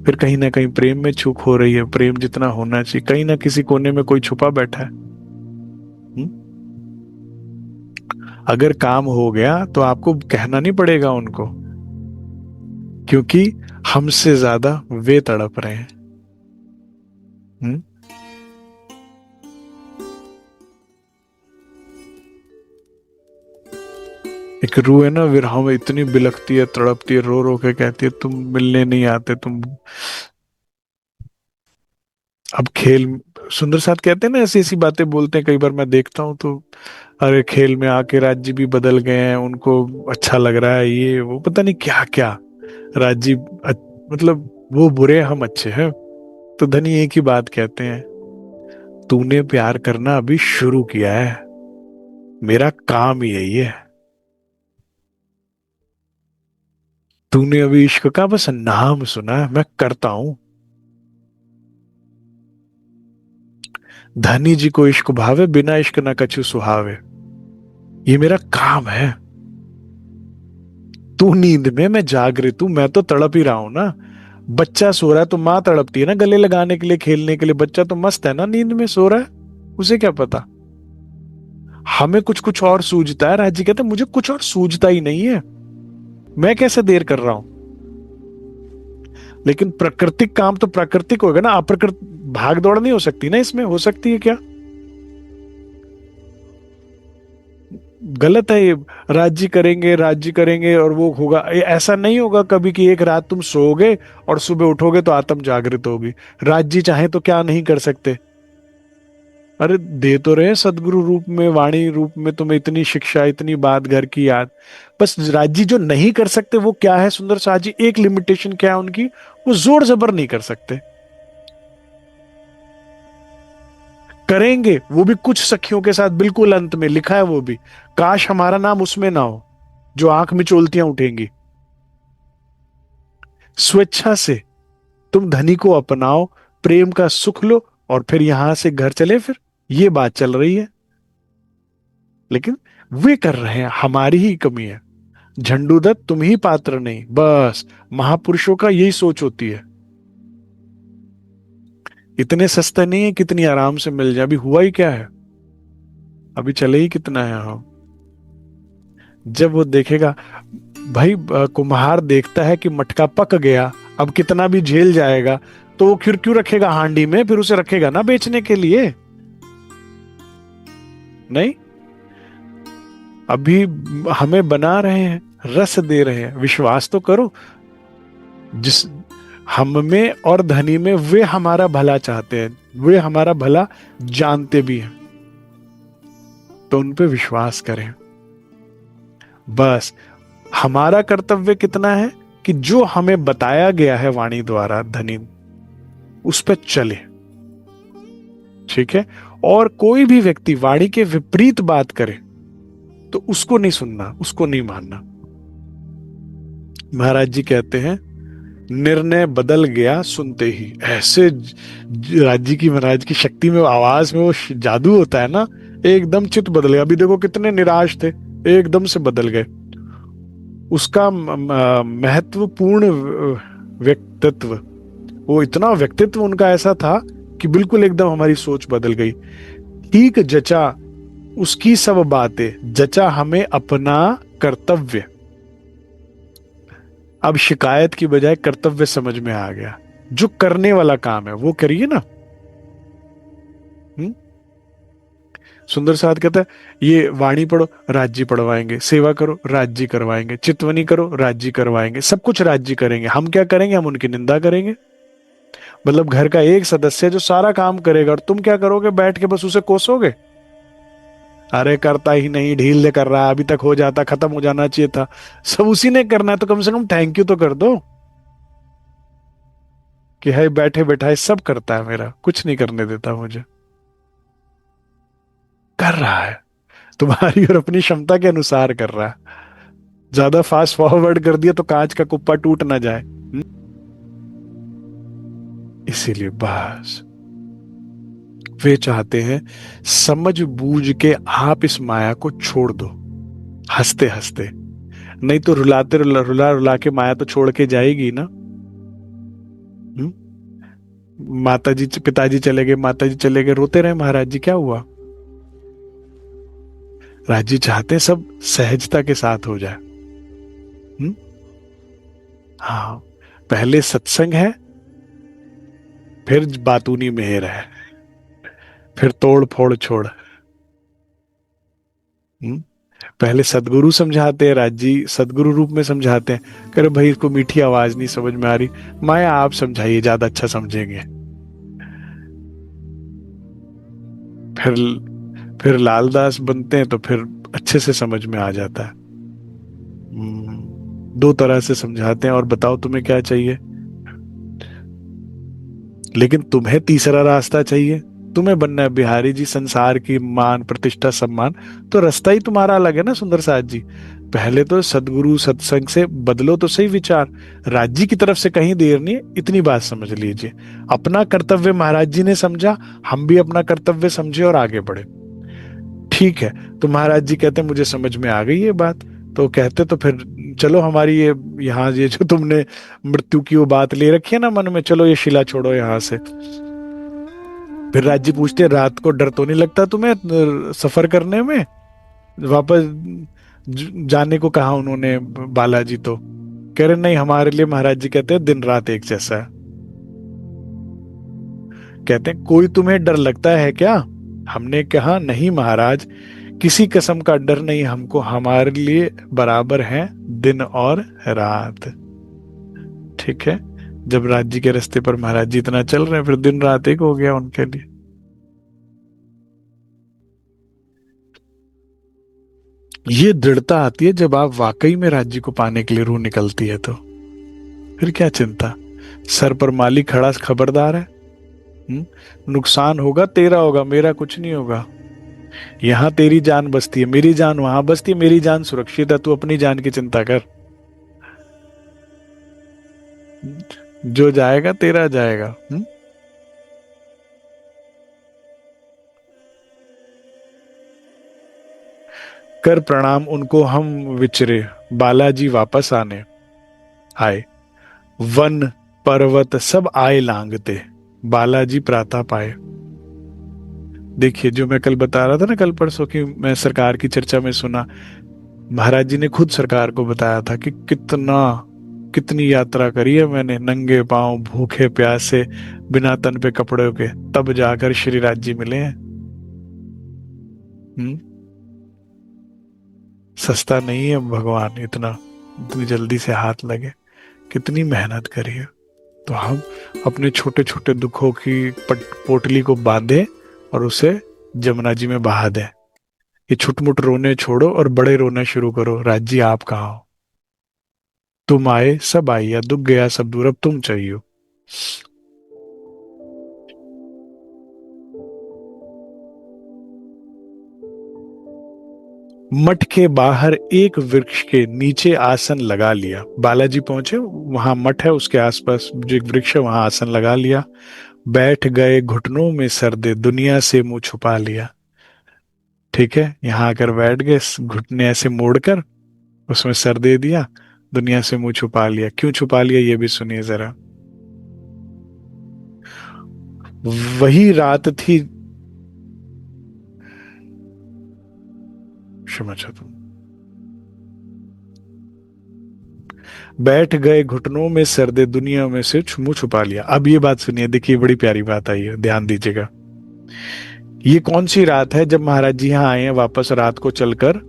फिर कहीं ना कहीं प्रेम में चूक हो रही है, प्रेम जितना होना चाहिए कहीं ना किसी कोने में कोई छुपा बैठा है। अगर काम हो गया तो आपको कहना नहीं पड़ेगा उनको, क्योंकि हमसे ज्यादा वे तड़प रहे हैं। हम्म? एक रूह है ना, विरह में इतनी बिलखती है, तड़पती है, रो रो के कहती है तुम मिलने नहीं आते तुम। अब खेल, सुंदर साथ कहते हैं ना, ऐसी ऐसी बातें बोलते हैं, कई बार मैं देखता हूँ तो अरे खेल में आके राज्य भी बदल गए हैं, उनको अच्छा लग रहा है ये वो, पता नहीं क्या क्या। राज्य मतलब वो बुरे हम अच्छे हैं। तो धनी एक ही बात कहते हैं, तूने प्यार करना अभी शुरू किया है, मेरा काम ही यही है। तूने अभी इश्क का बस नाम सुना है, मैं करता हूं। धनी जी को इश्क भावे, बिना इश्क ना कछु सुहावे, ये मेरा काम है। तू नींद में, मैं जागृत हूं, मैं तो तड़प ही रहा हूं ना। बच्चा सो रहा है तो माँ तड़पती है ना गले लगाने के लिए, खेलने के लिए। बच्चा तो मस्त है ना, नींद में सो रहा है, उसे क्या पता। हमें कुछ कुछ और सूझता है, राजी कहते हैं मुझे कुछ और सूझता ही नहीं है, मैं कैसे देर कर रहा हूं। लेकिन प्राकृतिक काम तो प्राकृतिक होगा ना, अप्रकृत भाग दौड़ नहीं हो सकती ना, इसमें हो सकती है क्या? गलत है ये। राज्य करेंगे और वो होगा, ऐसा नहीं होगा कभी कि एक रात तुम सोओगे और सुबह उठोगे तो आत्म जागृत होगी। राज्य चाहे तो क्या नहीं कर सकते? अरे दे तो रहे हैं सदगुरु रूप में, वाणी रूप में तुम्हें इतनी शिक्षा, इतनी बात, घर की याद। बस राज्य जो नहीं कर सकते वो क्या है सुंदर शाह जी, एक लिमिटेशन क्या है उनकी, वो जोर जबर नहीं कर सकते। करेंगे वो भी कुछ सखियों के साथ, बिल्कुल अंत में लिखा है वो भी, काश हमारा नाम उसमें ना हो जो आंख में चोलतियां उठेंगी। स्वेच्छा से तुम धनी को अपनाओ, प्रेम का सुख लो और फिर यहां से घर चले, फिर ये बात चल रही है। लेकिन वे कर रहे हैं, हमारी ही कमी है। झंडूदत्त तुम ही पात्र नहीं, बस महापुरुषों का यही सोच होती है। इतने सस्ते नहीं है कितनी आराम से मिल जाए, अभी हुआ ही क्या है, अभी चले ही कितना है हम। जब वो देखेगा, भाई कुम्हार देखता है कि मटका पक गया, अब कितना भी झेल जाएगा, तो वो फिर क्यों रखेगा हांडी में, फिर उसे रखेगा ना बेचने के लिए। नहीं, अभी हमें बना रहे हैं, रस दे रहे हैं, विश्वास तो करो। जिस हम में और धनी में वे हमारा भला चाहते हैं, वे हमारा भला जानते भी हैं, तो उन पे विश्वास करें। बस हमारा कर्तव्य कितना है कि जो हमें बताया गया है वाणी द्वारा धनी, उस पर चले। ठीक है। और कोई भी व्यक्ति वाणी के विपरीत बात करे तो उसको नहीं सुनना, उसको नहीं मानना। महाराज जी कहते हैं, निर्णय बदल गया सुनते ही। ऐसे राज्य की, महाराज की शक्ति में, आवाज में वो जादू होता है ना, एकदम चित्त बदल गया। अभी देखो कितने निराश थे, एकदम से बदल गए। उसका महत्वपूर्ण व्यक्तित्व, वो इतना व्यक्तित्व उनका ऐसा था कि बिल्कुल एकदम हमारी सोच बदल गई। ठीक जचा उसकी सब बातें, जचा हमें अपना कर्तव्य। अब शिकायत की बजाय कर्तव्य समझ में आ गया। जो करने वाला काम है वो करिए ना। हम्म? सुंदर साथ कहता है, ये वाणी पढ़ो, राज्य पढ़वाएंगे, सेवा करो, राज्य करवाएंगे, चितवनी करो, राज्य करवाएंगे, सब कुछ राज्य करेंगे। हम क्या करेंगे? हम उनकी निंदा करेंगे। मतलब घर का एक सदस्य जो सारा काम करेगा और तुम क्या करोगे? बैठ के बस उसे कोसोगे। अरे करता ही नहीं, ढील ले कर रहा है, अभी तक हो जाता, खत्म हो जाना चाहिए था। सब उसी ने करना है, तो कम से कम थैंक यू तो कर दो कि है बैठे बैठाए सब करता है, मेरा कुछ नहीं करने देता मुझे। कर रहा है तुम्हारी और अपनी क्षमता के अनुसार कर रहा है। ज्यादा फास्ट फॉरवर्ड कर दिया तो कांच का कुप्पा टूट ना जाए। इसीलिए बस वे चाहते हैं समझ बूझ के आप इस माया को छोड़ दो, हंसते हंसते। नहीं तो रुलाते रुला रुला के माया तो छोड़ के जाएगी ना। हम्म? माता जी पिताजी चले गए, माता जी चले गए, रोते रहे महाराज जी, क्या हुआ? राज जी चाहते हैं सब सहजता के साथ हो जाए। हम्म? हाँ, पहले सत्संग है, फिर बातूनी मेहर है, फिर तोड़ फोड़ छोड़। हम्म? पहले सदगुरु समझाते हैं, राज जी सदगुरु रूप में समझाते हैं, करे भाई इसको मीठी आवाज नहीं समझ में आ रही, माया आप समझाइए, ज्यादा अच्छा समझेंगे। फिर फिर लालदास बनते हैं तो फिर अच्छे से समझ में आ जाता है। दो तरह से समझाते हैं और बताओ तुम्हें क्या चाहिए। लेकिन तुम्हें तीसरा रास्ता चाहिए। तुम्हें बनना है बिहारी जी, संसार की मान प्रतिष्ठा सम्मान, तो रास्ता ही तुम्हारा अलग है ना सुंदर साथ जी। पहले तो सदगुरु सत्संग से बदलो तो सही विचार। राज्य की तरफ से कहीं देर नहीं है, इतनी बात समझ लीजिए। अपना कर्तव्य महाराज जी ने समझा, हम भी अपना कर्तव्य समझे और आगे बढ़े। ठीक है, तो महाराज जी कहते मुझे समझ में आ गई ये बात। तो कहते तो फिर चलो हमारी ये यहाँ ये जो तुमने मृत्यु की वो बात ले रखी है ना मन में, चलो ये शिला छोड़ो यहाँ से। फिर राज जी पूछते रात को डर तो नहीं लगता तुम्हें सफर करने में? वापस जाने को कहा उन्होंने बालाजी तो। कह रहे नहीं, हमारे लिए महाराज जी कहते हैं दिन रात एक जैसा है। कहते हैं कोई तुम्हें डर लगता है क्या? हमने कहा नहीं महाराज, किसी किस्म का डर नहीं हमको, हमारे लिए बराबर है दिन और रात। ठीक है, जब राज्य के रास्ते पर महाराज जी इतना चल रहे हैं, फिर दिन रात एक हो गया उनके लिए। ये दृढ़ता आती है जब आप वाकई में राज्य को पाने के लिए रूह निकलती है तो फिर क्या चिंता। सर पर मालिक खड़ा खबरदार है। नुकसान होगा तेरा होगा, मेरा कुछ नहीं होगा। यहाँ तेरी जान बसती है, मेरी जान वहां बसती है, मेरी जान सुरक्षित है, तू अपनी जान की चिंता कर। जो जाएगा तेरा जाएगा। कर प्रणाम उनको हम विचरे, बालाजी वापस आने आए। वन पर्वत सब आए लांगते, बालाजी प्राता पाए। देखिए, जो मैं कल बता रहा था ना, कल परसों की मैं सरकार की चर्चा में सुना, महाराज जी ने खुद सरकार को बताया था कि कितनी यात्रा करी है मैंने, नंगे पांव भूखे प्यासे, बिना तन पे कपड़े के, तब जाकर श्री राज जी मिले हैं। हम्म? सस्ता नहीं है भगवान, इतनी जल्दी से हाथ लगे। कितनी मेहनत करी है। तो हम अपने छोटे छोटे दुखों की पोटली को बांधे और उसे जमुना जी में बहा दें। ये छुटमुट रोने छोड़ो और बड़े रोना शुरू करो, राज्य आप कहाँ हो? तुम आए सब आइया, दुख गया सब दूर, अब तुम चाहिए। मठ के बाहर एक वृक्ष के नीचे आसन लगा लिया। बालाजी पहुंचे, वहां मठ है, उसके आसपास जो एक वृक्ष है वहां आसन लगा लिया। बैठ गए घुटनों में सर दे, दुनिया से मुंह छुपा लिया। ठीक है, यहाँ आकर बैठ गए, घुटने ऐसे मोड़कर उसमें सर दे दिया, दुनिया से मुंह छुपा लिया। क्यों छुपा लिया ये भी सुनिए जरा। वही रात थी, क्षमा चाहता हूं, बैठ गए घुटनों में सर्दे दुनिया में से मुंह छुपा लिया। अब ये बात सुनिए, देखिए बड़ी प्यारी बात आई है, ध्यान दीजिएगा। ये कौन सी रात है जब महाराज जी यहाँ आए हैं वापस रात को चलकर?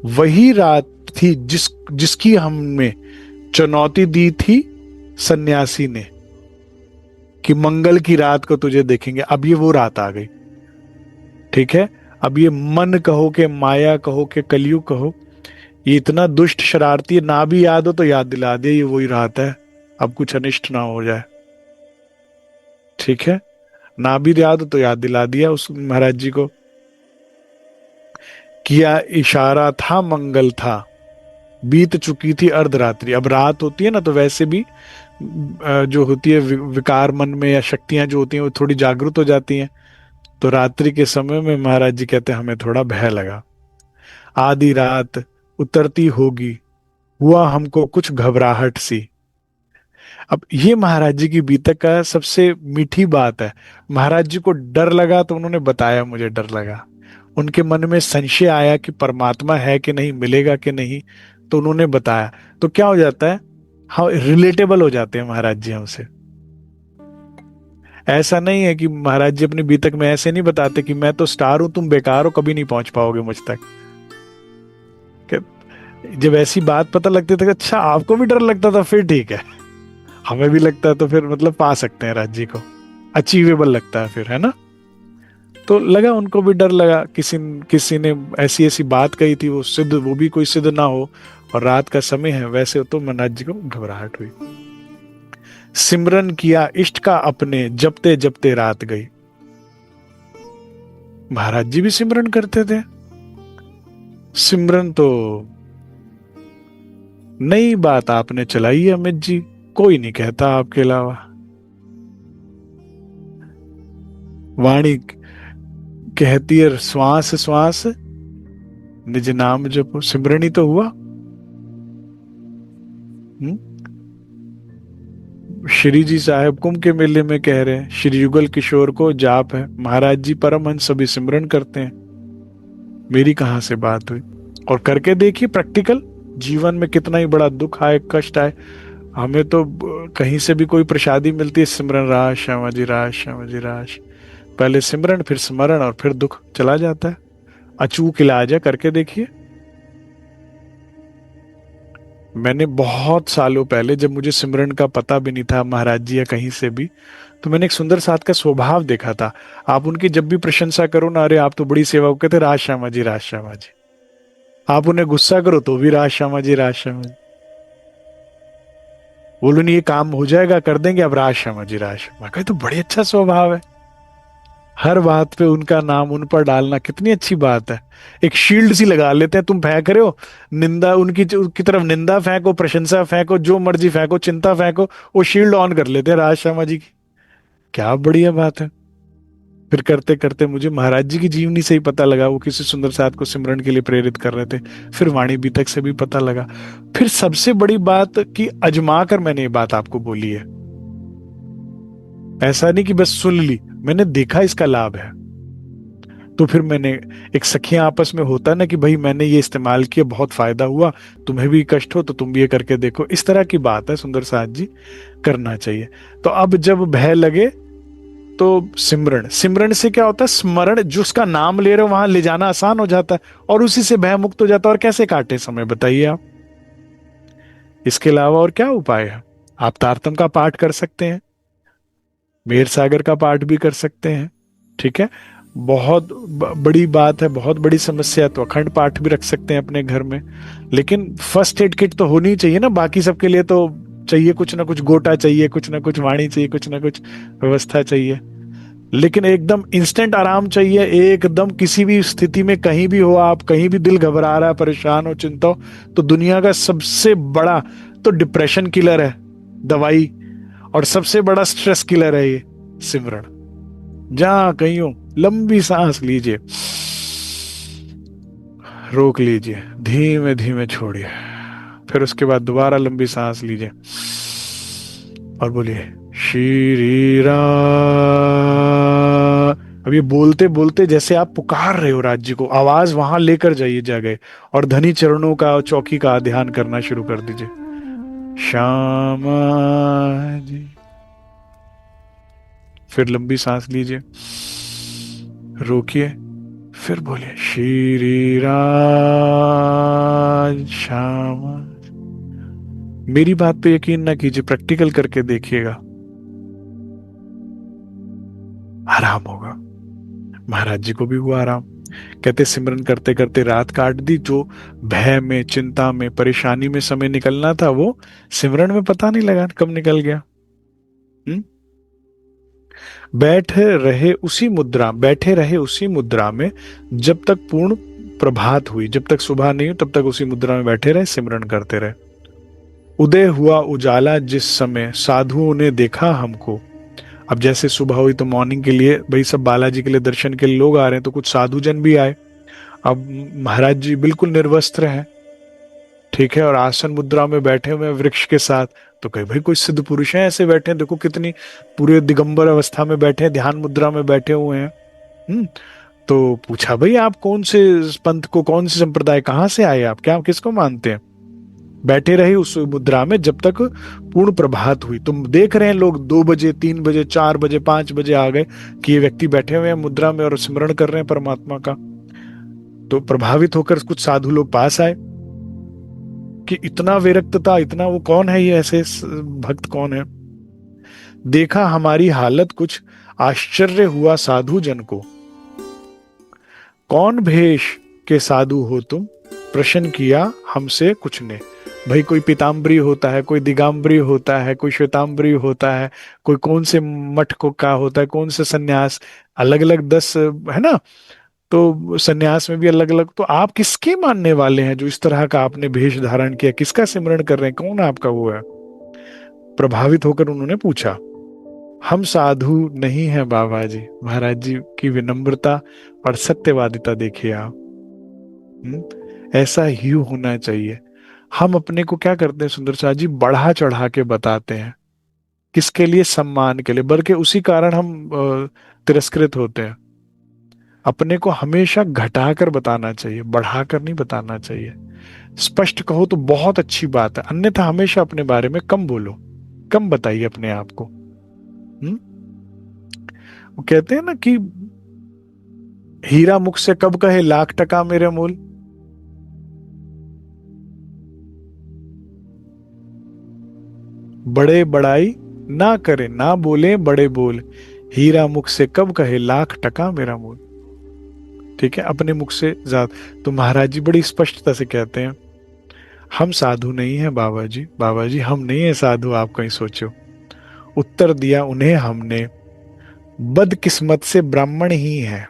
वही रात थी जिसकी हमने चुनौती दी थी सन्यासी ने कि मंगल की रात को तुझे देखेंगे। अब ये वो रात आ गई, ठीक है। अब ये मन कहो के माया कहो के कलयुग कहो, ये इतना दुष्ट शरारती है, ना भी याद हो तो याद दिला दे, ये वही रात है। अब कुछ अनिष्ट ना हो जाए, ठीक है। ना भी याद हो तो याद दिला दिया उस महाराज जी को। किया इशारा था मंगल था, बीत चुकी थी अर्धरात्रि। अब रात होती है ना तो वैसे भी जो होती है विकार मन में या शक्तियां जो होती हैं वो थोड़ी जागृत हो जाती हैं। तो रात्रि के समय में महाराज जी कहते हैं हमें थोड़ा भय लगा। आधी रात उतरती होगी, हुआ हमको कुछ घबराहट सी। अब ये महाराज जी की बीतक का सबसे मीठी बात है। महाराज जी को डर लगा तो उन्होंने बताया मुझे डर लगा। उनके मन में संशय आया कि परमात्मा है कि नहीं, मिलेगा कि नहीं, तो उन्होंने बताया। तो क्या हो जाता है, हाँ रिलेटेबल हो जाते हैं महाराज जी हमसे। ऐसा नहीं है कि महाराज जी अपनी बीतक में ऐसे नहीं बताते कि मैं तो स्टार हूं, तुम बेकार हो, कभी नहीं पहुंच पाओगे मुझ तक। जब ऐसी बात पता लगती थी, अच्छा आपको भी डर लगता था, फिर ठीक है। हमें भी लगता है तो फिर मतलब पा सकते हैं राज जी को, अचीवेबल लगता है फिर, है ना। तो लगा उनको भी डर लगा, किसी किसी ने ऐसी ऐसी बात कही थी, वो सिद्ध, वो भी कोई सिद्ध ना हो, और रात का समय है। वैसे तो महाराज जी को घबराहट हुई। सिमरन किया इष्ट का अपने, जपते जपते रात गई। महाराज जी भी सिमरन करते थे। सिमरन तो नई बात आपने चलाई है अमित जी, कोई नहीं कहता आपके अलावा। वाणी कहती है श्वास श्वास निज नाम जपो, सिमरन ही तो हुआ। श्री जी साहब कुंभ के मेले में कह रहे हैं श्री युगल किशोर को जाप है, महाराज जी परमहंस सभी सिमरन करते हैं। मेरी कहां से बात हुई? और करके देखिए प्रैक्टिकल जीवन में, कितना ही बड़ा दुख आए कष्ट आए, हमें तो कहीं से भी कोई प्रसादी मिलती है, सिमरन राश श्यामा जी राश श्यामा जी राश। पहले सिमरन फिर स्मरण और फिर दुख चला जाता है। अचूक इलाज है, करके देखिए। मैंने बहुत सालों पहले, जब मुझे सिमरन का पता भी नहीं था महाराज जी या कहीं से भी, तो मैंने एक सुंदर साथ का स्वभाव देखा था। आप उनकी जब भी प्रशंसा करो ना, अरे आप तो बड़ी सेवा कहते राज श्यामा जी राज श्यामा जी। आप उन्हें गुस्सा करो तो भी राज श्यामा जी राज श्यामा जी। बोलो नहीं ये काम हो जाएगा, कर देंगे, अब राज श्यामा जी राज। मैं कहा तो बड़ी अच्छा स्वभाव है, हर बात पे उनका नाम उन पर डालना कितनी अच्छी बात है। एक शील्ड सी लगा लेते हैं, तुम फेंक रहे हो निंदा उनकी की तरफ, निंदा फेंको, प्रशंसा फेंको, जो मर्जी फेंको, चिंता फेंको, वो शील्ड ऑन कर लेते हैं राज शर्मा जी की। क्या बढ़िया बात है। फिर करते करते मुझे महाराज जी की जीवनी से ही पता लगा, वो किसी सुंदर साथ को सिमरन के लिए प्रेरित कर रहे थे। फिर वाणी बीतक से भी पता लगा। फिर सबसे बड़ी बात कि अजमा कर मैंने ये बात आपको बोली है, ऐसा नहीं कि बस सुन ली, मैंने देखा इसका लाभ है। तो फिर मैंने, एक सखियां आपस में होता ना कि भाई मैंने ये इस्तेमाल किया, बहुत फायदा हुआ, तुम्हें भी कष्ट हो तो तुम भी ये करके देखो, इस तरह की बात है सुंदर साथ जी, करना चाहिए। तो अब जब भय लगे तो सिमरन, सिमरन से क्या होता है, स्मरण, जो उसका नाम ले रहे हो वहां ले जाना आसान हो जाता है, और उसी से भय मुक्त हो जाता है। और कैसे काटे समय बताइए आप? इसके अलावा और क्या उपाय है? आप तारतम का पाठ कर सकते हैं, मेहर सागर का पाठ भी कर सकते हैं, ठीक है। बहुत बड़ी बात है, बहुत बड़ी समस्या है तो अखंड पाठ भी रख सकते हैं अपने घर में। लेकिन फर्स्ट एड किट तो होनी चाहिए ना, बाकी सबके लिए तो चाहिए कुछ ना कुछ, गोटा चाहिए, कुछ ना कुछ वाणी चाहिए, कुछ ना कुछ व्यवस्था चाहिए। लेकिन एकदम इंस्टेंट आराम चाहिए, एकदम किसी भी स्थिति में कहीं भी हो आप, कहीं भी दिल घबरा रहा है, परेशान हो, चिंता हो, तो दुनिया का सबसे बड़ा तो डिप्रेशन किलर है दवाई, और सबसे बड़ा स्ट्रेस किलर है ये सिमरन। जहां कहीं हो लंबी सांस लीजिए, रोक लीजिए, धीमे धीमे छोड़िए, फिर उसके बाद दोबारा लंबी सांस लीजिए और बोलिए श्री राम। अब ये बोलते बोलते जैसे आप पुकार रहे हो राज्य को, आवाज वहां लेकर जाइए जगह, और धनी चरणों का और चौकी का ध्यान करना शुरू कर दीजिए। श्यामा जी। फिर लंबी सांस लीजिए, रोकिए, फिर बोलिए श्री राज श्यामा। मेरी बात पे यकीन ना कीजिए, प्रैक्टिकल करके देखिएगा, आराम होगा। महाराज जी को भी हुआ आराम। कहते सिमरन करते करते रात काट दी, जो भय में, चिंता में, परेशानी में समय निकलना था, वो सिमरन में पता नहीं लगा कब निकल गया। हम्म। बैठे रहे उसी मुद्रा में जब तक पूर्ण प्रभात हुई, जब तक सुबह नहीं हुई तब तक उसी मुद्रा में बैठे रहे, सिमरन करते रहे। उदय हुआ उजाला जिस समय, साधुओं ने देखा हमको। अब जैसे सुबह हुई तो मॉर्निंग के लिए भाई सब बालाजी के लिए दर्शन के लिए लोग आ रहे हैं, तो कुछ साधु जन भी आए। अब महाराज जी बिल्कुल निर्वस्त्र हैं, ठीक है, और आसन मुद्रा में बैठे हुए हैं वृक्ष के साथ। तो कहीं भाई कोई सिद्ध पुरुष हैं ऐसे बैठे हैं, देखो कितनी पूरे दिगंबर अवस्था में बैठे हैं, ध्यान मुद्रा में बैठे हुए हैं। हम्म। तो पूछा भाई आप कौन से पंथ को, कौन से संप्रदाय, कहाँ से आए आप, क्या आप किसको मानते हैं? बैठे रहे उस मुद्रा में जब तक पूर्ण प्रभात हुई। तुम देख रहे हैं लोग 2 बजे, 3 बजे, 4 बजे, 5 बजे आ गए कि ये व्यक्ति बैठे हुए हैं मुद्रा में और स्मरण कर रहे हैं परमात्मा का। तो प्रभावित होकर कुछ साधु लोग पास आए कि इतना विरक्तता, इतना वो कौन है, ये ऐसे भक्त कौन है? देखा हमारी हालत कुछ, आश्चर्य हुआ साधु जन को। कौन भेष के साधु हो तुम, प्रश्न किया हमसे कुछ ने। भाई कोई पीताम्बरी होता है, कोई दिगंबरी होता है, कोई श्वेतांबरी होता है, कोई कौन से मठ को का होता है, कौन से सन्यास, अलग अलग 10 है ना। तो सन्यास में भी अलग अलग। तो आप किसके मानने वाले हैं जो इस तरह का आपने भेष धारण किया, किसका सिमरण कर रहे हैं, कौन आपका वो है? प्रभावित होकर उन्होंने पूछा। हम साधु नहीं हैं बाबा जी। महाराज जी की विनम्रता और सत्यवादिता देखिए आप। ऐसा ही होना चाहिए। हम अपने को क्या करते हैं सुंदर शाह जी, बढ़ा चढ़ा के बताते हैं। किसके लिए? सम्मान के लिए, बल्कि उसी कारण हम तिरस्कृत होते हैं। अपने को हमेशा घटाकर बताना चाहिए, बढ़ाकर नहीं बताना चाहिए। स्पष्ट कहो तो बहुत अच्छी बात है, अन्यथा हमेशा अपने बारे में कम बोलो, कम बताइए अपने आप को। वो कहते हैं ना कि हीरा मुख से कब कहे लाख टका मेरे मूल। बड़े बड़ाई ना करे, ना बोले बड़े बोल, हीरा मुख से कब कहे लाख टका मेरा मूल। ठीक है, अपने मुख से ज्यादा। तो महाराज जी बड़ी स्पष्टता से कहते हैं, हम साधु नहीं है बाबा जी, बाबा जी हम नहीं है साधु, आप कहीं सोचो। उत्तर दिया उन्हें हमने, बदकिस्मत से ब्राह्मण ही है।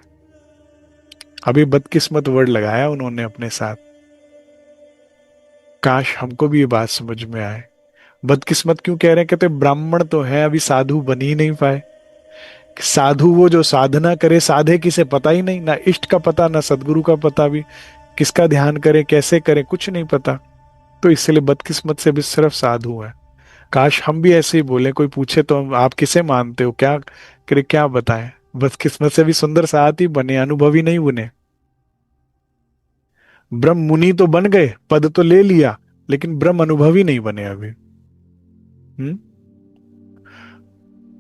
अभी बदकिस्मत वर्ड लगाया उन्होंने अपने साथ। काश हमको भी ये बात समझ में आए। बदकिस्मत क्यों कह रहे हैं? कहते ब्राह्मण तो है, अभी साधु बन ही नहीं पाए। साधु वो जो साधना करे, साधे किसे पता ही नहीं, ना इष्ट का पता, ना सदगुरु का पता, भी किसका ध्यान करें, कैसे करें, कुछ नहीं पता। तो इसलिए बदकिस्मत से भी सिर्फ साधु है। काश हम भी ऐसे ही बोले, कोई पूछे तो आप किसे मानते हो, क्या करे, क्या बताएं। बदकिस्मत से भी सुंदर साथ ही बने, अनुभवी नहीं बने। ब्रह्म मुनि तो बन गए, पद तो ले लिया, लेकिन ब्रह्म अनुभवी नहीं बने अभी।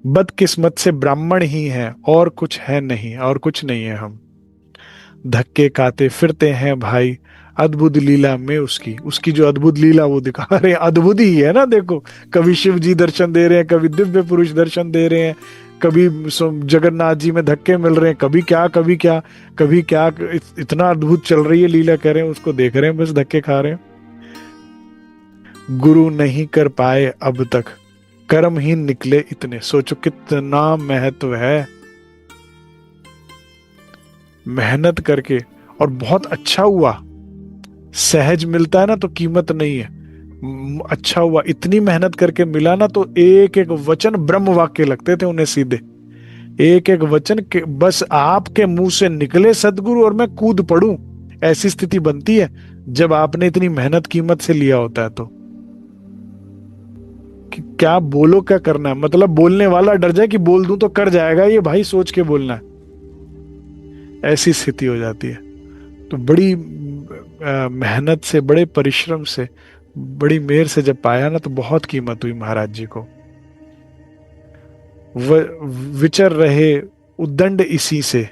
बदकिस्मत से ब्राह्मण ही है, और कुछ है नहीं, और कुछ नहीं है हम। धक्के खाते फिरते हैं भाई, अद्भुत लीला में उसकी, उसकी जो अद्भुत लीला वो दिखा रहे हैं। अद्भुत ही है ना, देखो कभी शिव जी दर्शन दे रहे हैं, कभी दिव्य पुरुष दर्शन दे रहे हैं, कभी जगन्नाथ जी में धक्के मिल रहे हैं, कभी क्या कभी क्या कभी क्या। इतना अद्भुत चल रही है लीला, कह रहे हैं उसको देख रहे हैं, बस धक्के खा रहे हैं। गुरु नहीं कर पाए अब तक, कर्म ही निकले इतने। सोचो कितना महत्व है मेहनत करके, और बहुत अच्छा हुआ। सहज मिलता है ना तो कीमत नहीं है। अच्छा हुआ, इतनी मेहनत करके मिला ना, तो एक एक वचन ब्रह्म वाक्य लगते थे उन्हें सीधे। एक एक वचन के बस आपके मुंह से निकले सदगुरु और मैं कूद पड़ूं, ऐसी स्थिति बनती है जब आपने इतनी मेहनत कीमत से लिया होता है। तो कि क्या बोलो, क्या करना है, मतलब बोलने वाला डर जाए कि बोल दूं तो कर जाएगा ये, भाई सोच के बोलना है, ऐसी स्थिति हो जाती है। तो बड़ी मेहनत से, बड़े परिश्रम से बड़ी मेहर से जब पाया ना, तो बहुत कीमत हुई महाराज जी को। विचर रहे उद्दंड इसी से,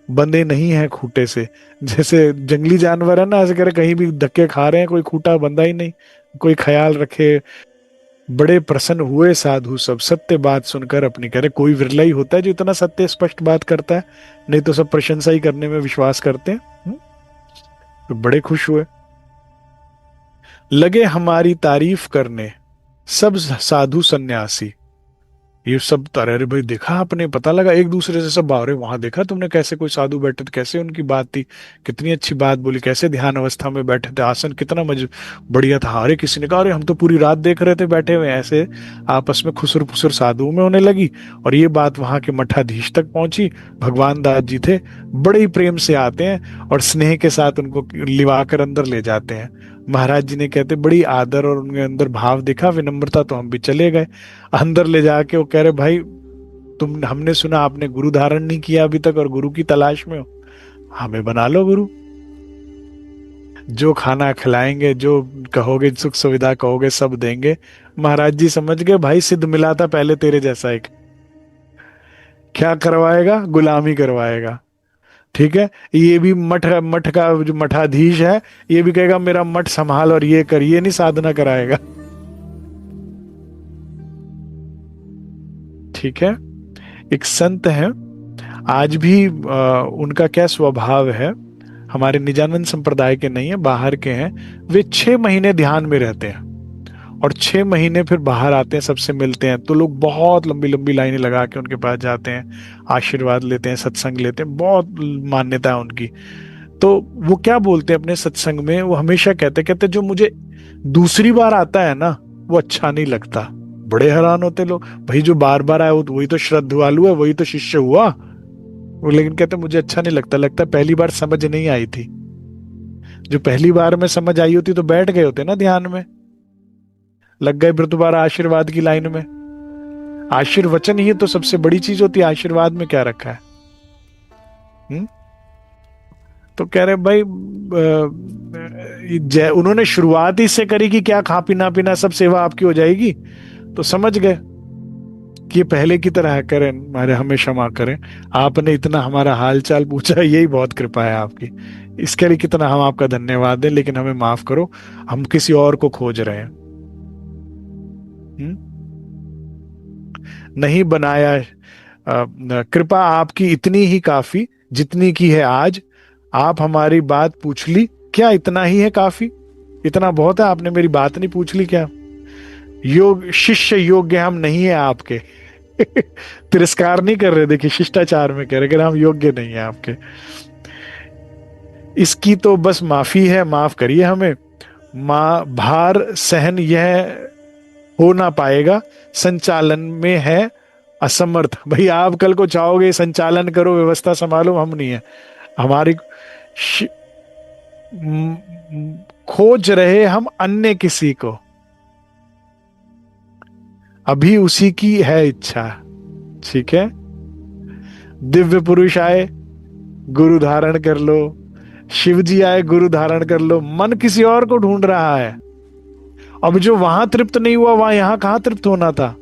बंधे नहीं है खूंटे से। जैसे जंगली जानवर है ना, ऐसे करे कहीं भी धक्के खा रहे हैं, कोई खूंटा बंधा ही नहीं, कोई ख्याल रखे। बड़े प्रसन्न हुए साधु सब, सत्य बात सुनकर अपनी। कह रहे कोई विरला ही होता है जो इतना सत्य स्पष्ट बात करता है, नहीं तो सब प्रशंसा ही करने में विश्वास करते हैं। तो बड़े खुश हुए। लगे हमारी तारीफ करने सब साधु सन्यासी। ये सब तारे, अरे भाई देखा आपने, पता लगा एक दूसरे से सब बावरे, वहां देखा तुमने कैसे कोई साधु बैठे थे, कैसे उनकी बात थी, कितनी अच्छी बात बोली, कैसे ध्यान अवस्था में बैठे थे, आसन कितना बढ़िया था। अरे किसी ने कहा अरे हम तो पूरी रात देख रहे थे बैठे हुए। ऐसे आपस में खुसर फुसर साधुओं में होने लगी। और ये बात वहां के मठाधीश तक पहुंची। भगवान दास जी थे, बड़े ही प्रेम से आते हैं और स्नेह के साथ उनको लिवाकर अंदर ले जाते हैं। महाराज जी ने कहते बड़ी आदर और उनके अंदर भाव दिखा, विनम्रता, तो हम भी चले गए। अंदर ले जाके वो कह रहे भाई, तुम, हमने सुना आपने गुरु धारण नहीं किया अभी तक और गुरु की तलाश में हो, हमें बना लो गुरु। जो खाना खिलाएंगे, जो कहोगे, सुख सुविधा कहोगे, सब देंगे। महाराज जी समझ गए भाई, सिद्ध मिला था पहले तेरे जैसा एक, क्या करवाएगा, गुलामी करवाएगा। ठीक है, ये भी मठ मठ का जो मठाधीश है, ये भी कहेगा मेरा मठ संभाल और ये कर, ये नहीं साधना कराएगा। ठीक है। एक संत है, आज भी उनका क्या स्वभाव है, हमारे निजानंद संप्रदाय के नहीं है, बाहर के हैं। वे 6 महीने ध्यान में रहते हैं और 6 महीने फिर बाहर आते हैं, सबसे मिलते हैं। तो लोग बहुत लंबी लंबी लाइनें लगा के उनके पास जाते हैं, आशीर्वाद लेते हैं, सत्संग लेते हैं, बहुत मान्यता है उनकी। तो वो क्या बोलते हैं अपने सत्संग में, वो हमेशा कहते कहते जो मुझे दूसरी बार आता है ना, वो अच्छा नहीं लगता। बड़े हैरान होते लोग, भाई जो बार बार आया वो वही तो श्रद्धालु है, वही तो शिष्य हुआ वो। लेकिन कहते मुझे अच्छा नहीं लगता, लगता पहली बार समझ नहीं आई थी। जो पहली बार में समझ आई होती तो बैठ गए होते ना ध्यान में, लग गए फिर दोबारा आशीर्वाद की लाइन में। आशीर्वचन ही तो सबसे बड़ी चीज होती है, आशीर्वाद में क्या रखा है। हुँ? तो कह रहे भाई, उन्होंने शुरुआत ही से करी कि क्या खा पीना पीना सब सेवा आपकी हो जाएगी, तो समझ गए कि ये पहले की तरह है, करें हमारे, हमें क्षमा करें, आपने इतना हमारा हाल चाल पूछा, यही बहुत कृपा है आपकी, इसके लिए कितना हम आपका धन्यवाद दें, लेकिन हमें माफ करो, हम किसी और को खोज रहे हैं। नहीं बनाया, कृपा आपकी इतनी ही काफी, जितनी की है आज। आप हमारी बात पूछ ली, क्या इतना ही है काफी, इतना बहुत है, आपने मेरी बात नहीं पूछ ली क्या। योग शिष्य योग्य हम नहीं है आपके। तिरस्कार नहीं कर रहे, देखिए शिष्टाचार में कह रहे कि हम योग्य नहीं है आपके, इसकी तो बस माफी है, माफ करिए हमें। मां भार सहन यह हो ना पाएगा, संचालन में है असमर्थ। भाई आप कल को चाहोगे संचालन करो, व्यवस्था संभालो, हम नहीं है। हमारी श- खोज रहे हम अन्य किसी को, अभी उसी की है इच्छा। ठीक है, दिव्य पुरुष आए गुरु धारण कर लो, शिव जी आए गुरु धारण कर लो, मन किसी और को ढूंढ रहा है। अब जो वहां तृप्त नहीं हुआ, वहां यहां कहां तृप्त होना था।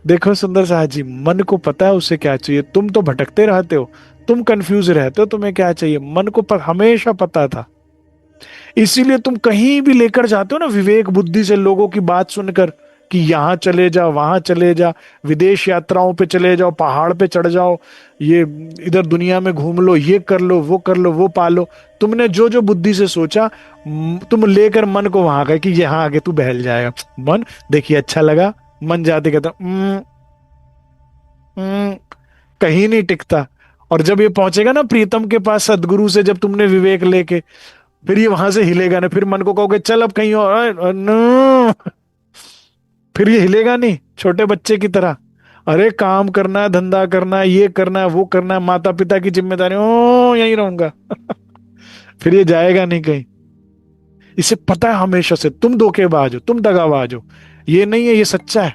देखो सुंदर साहब जी, मन को पता है उसे क्या चाहिए, तुम तो भटकते रहते हो, तुम कंफ्यूज रहते हो, तुम्हें क्या चाहिए, मन को हमेशा पता था। इसीलिए तुम कहीं भी लेकर जाते हो ना विवेक बुद्धि से, लोगों की बात सुनकर कि यहां चले जा, वहां चले जा, विदेश यात्राओं पे चले जाओ, पहाड़ पे चढ़ जाओ, ये इधर दुनिया में घूम लो, ये कर लो, वो कर लो, वो पालो। तुमने जो जो बुद्धि से सोचा, तुम लेकर मन को वहां गए कि यहाँ आगे तू बहल जाएगा। मन देखिए अच्छा लगा, मन जाते कहता कहीं नहीं टिकता। और जब ये पहुंचेगा ना प्रीतम के पास सदगुरु से, जब तुमने विवेक लेके, फिर ये वहां से हिलेगा ना, फिर मन को कहोगे चल अब कहीं और, नो, फिर ये हिलेगा नहीं छोटे बच्चे की तरह। अरे काम करना है, धंधा करना है, ये करना है, वो करना है, माता पिता की जिम्मेदारी, ओ यहीं रहूंगा। फिर ये जाएगा नहीं कहीं। इसे पता है हमेशा से तुम धोखेबाज हो, तुम दगाबाज हो, ये नहीं है, ये सच्चा है।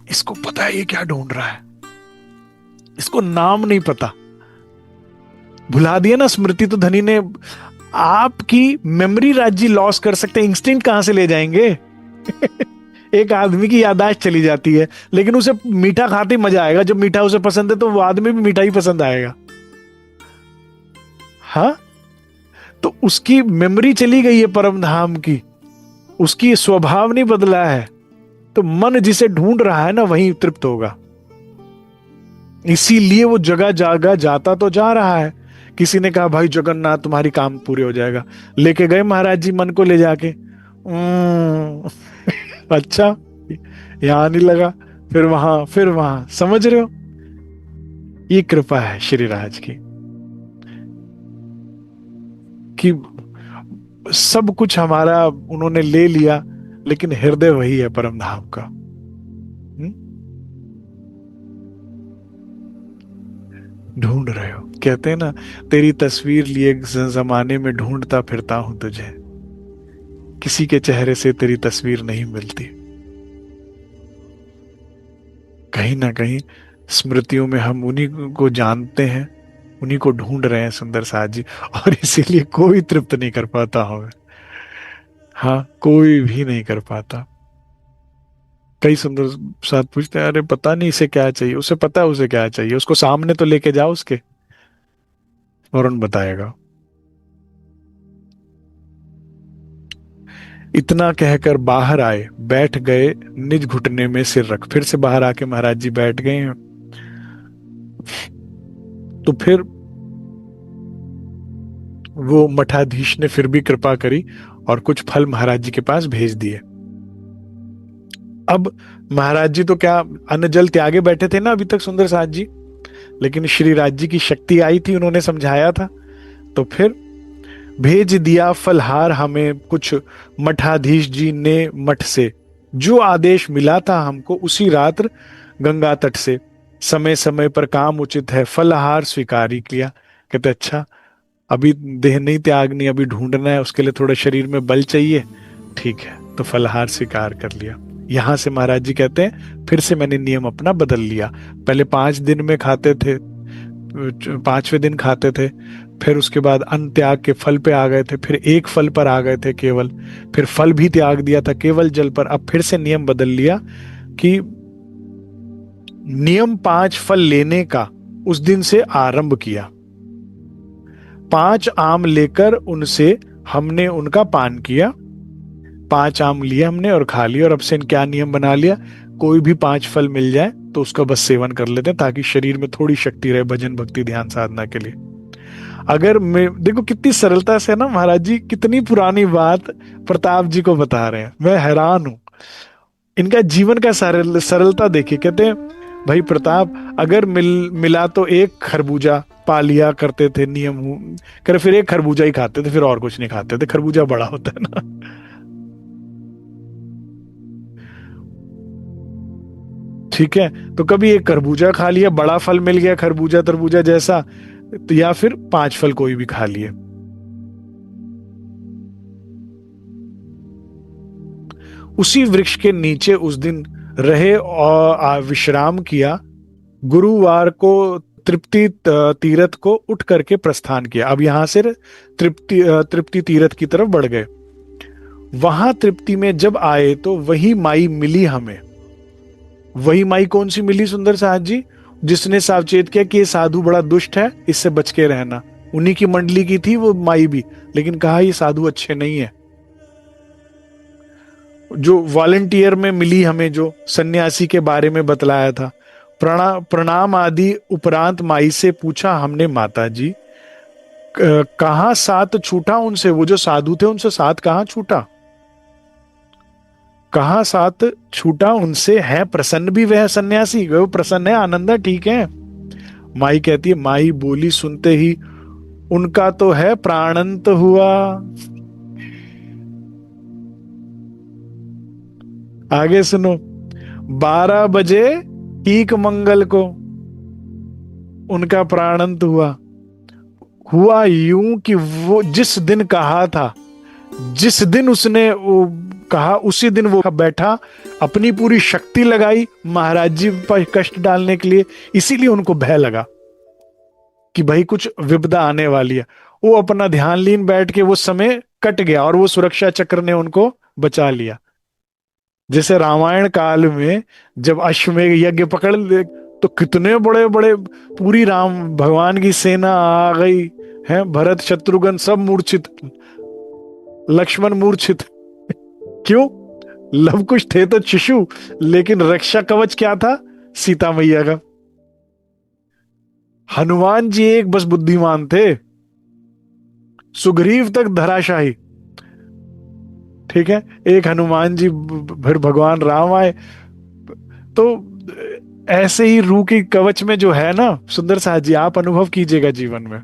इसको पता है ये क्या ढूंढ रहा है, इसको नाम नहीं पता। भुला दिया ना स्मृति तो धनी ने। आपकी मेमोरी राज्य लॉस कर सकते हैं, इंस्टिंक्ट कहां से ले जाएंगे? एक आदमी की याददाश्त चली जाती है, लेकिन उसे मीठा खाते ही मजा आएगा। जब मीठा उसे पसंद है तो वो आदमी भी मीठा ही पसंद आएगा। हाँ, तो उसकी मेमोरी चली गई है परम धाम की, उसकी स्वभाव नहीं बदला है। तो मन जिसे ढूंढ रहा है ना, वहीं तृप्त होगा। इसीलिए वो जगह जगह जाता तो जा रहा है। किसी ने कहा भाई जगन्नाथ तुम्हारी काम पूरे हो जाएगा, लेके गए महाराज जी मन को ले जाके। अच्छा, यहां नहीं लगा, फिर वहां, समझ रहे हो? ये कृपा है श्री राज की, कि सब कुछ हमारा उन्होंने ले लिया, लेकिन हृदय वही है परम धाम का। ढूंढ रहे हो, कहते हैं ना, तेरी तस्वीर लिए जमाने में ढूंढता फिरता हूं तुझे, किसी के चेहरे से तेरी तस्वीर नहीं मिलती। कहीं ना कहीं स्मृतियों में हम उन्हीं को जानते हैं, उन्हीं को ढूंढ रहे हैं सुंदर साथ जी, और इसीलिए कोई तृप्त नहीं कर पाता हमें। हाँ, कोई भी नहीं कर पाता। कई सुंदर साथ पूछते हैं, अरे पता नहीं इसे क्या चाहिए, उसे पता है उसे क्या चाहिए, उसको सामने तो लेके जाओ उसके, फौरन बताएगा। इतना कहकर बाहर आए, बैठ गए निज घुटने में सिर रख। फिर से बाहर आके महाराज जी बैठ गए हैं। तो फिर वो मठाधीश ने फिर भी कृपा करी और कुछ फल महाराज जी के पास भेज दिए। अब महाराज जी तो क्या अन्न जल त्यागे बैठे थे ना अभी तक सुंदर साथ जी, लेकिन श्री राज जी की शक्ति आई थी, उन्होंने समझाया था। तो फिर भेज दिया फलहार हमें कुछ, मठाधीश जी ने मठ से, जो आदेश मिला था हमको उसी रात्र गंगा तट से। समय समय पर काम उचित है, फलहार स्वीकार किया। कहते अच्छा, अभी देह नहीं त्यागनी, अभी ढूंढना है, उसके लिए थोड़ा शरीर में बल चाहिए, ठीक है, तो फलहार स्वीकार कर लिया। यहां से महाराज जी कहते हैं फिर से मैंने नियम अपना बदल लिया। पहले 5 दिन में खाते थे, 5वें दिन खाते थे, फिर उसके बाद अन्न त्याग के फल पे आ गए थे, फिर एक फल पर आ गए थे केवल, फिर फल भी त्याग दिया था केवल जल पर। अब फिर से नियम बदल लिया कि नियम 5 फल लेने का उस दिन से आरंभ किया। 5 आम लेकर उनसे हमने उनका पान किया, 5 आम लिए हमने और खा लिया। और अब से क्या नियम बना लिया, कोई भी 5 फल मिल जाए तो उसका बस सेवन कर लेते हैं, ताकि शरीर में थोड़ी शक्ति रहे भजन भक्ति ध्यान साधना के लिए। अगर मैं देखो कितनी सरलता से ना महाराज जी कितनी पुरानी बात प्रताप जी को बता रहे हैं, मैं हैरान हूं। इनका जीवन का सरलता देखिए। कहते हैं भाई प्रताप, अगर मिला तो एक खरबूजा पा लिया करते थे नियम, कर फिर एक खरबूजा ही खाते थे, फिर और कुछ नहीं खाते थे, खरबूजा बड़ा होता है ना। ठीक है, तो कभी एक खरबूजा खा लिया, बड़ा फल मिल गया खरबूजा तरबूजा जैसा, तो या फिर 5 फल कोई भी खा लिए। उसी वृक्ष के नीचे उस दिन रहे और विश्राम किया। गुरुवार को तृप्ति तीर्थ को उठ करके प्रस्थान किया। अब यहां से तृप्ति तीर्थ की तरफ बढ़ गए। वहां तृप्ति में जब आए तो वही माई मिली हमें। वही माई कौन सी मिली सुंदर साहब जी, जिसने सावचेत किया कि ये साधु बड़ा दुष्ट है, इससे बच के रहना। उन्हीं की मंडली की थी वो माई भी, लेकिन कहा ये साधु अच्छे नहीं है। जो वॉलंटियर में मिली हमें, जो सन्यासी के बारे में बतलाया था। प्रणाम आदि उपरांत माई से पूछा हमने, माता जी कहाँ साथ छूटा उनसे, वो जो साधु थे उनसे साथ कहाँ छूटा, कहाँ साथ छूटा उनसे, है प्रसन्न भी वह सन्यासी, वो प्रसन्न है, आनंद है, ठीक है। माई कहती है, माई बोली सुनते ही, उनका तो है प्राणंत हुआ। आगे सुनो, 12 बजे ठीक मंगल को उनका प्राणंत हुआ। हुआ यूं कि वो जिस दिन कहा था, जिस दिन उसने वो कहा, उसी दिन वो बैठा, अपनी पूरी शक्ति लगाई महाराज जी पर कष्ट डालने के लिए। इसीलिए उनको भय लगा कि भाई कुछ विपदा आने वाली है, वो अपना ध्यान लीन बैठ के वो समय कट गया और वो सुरक्षा चक्र ने उनको बचा लिया। जैसे रामायण काल में जब अश्वमेध यज्ञ पकड़ ले, तो कितने बड़े बड़े पूरी राम भगवान की सेना आ गई है, भरत शत्रुघ्न सब मूर्छित, लक्ष्मण मूर्छित। क्यों? लव कुश थे तो शिशु, लेकिन रक्षा कवच क्या था? सीता मैया का। हनुमान जी एक बस बुद्धिमान थे, सुग्रीव तक धराशाही। ठीक है, एक हनुमान जी, फिर भगवान राम आए। तो ऐसे ही रूह की कवच में जो है ना, सुंदर साहब जी आप अनुभव कीजिएगा जीवन में,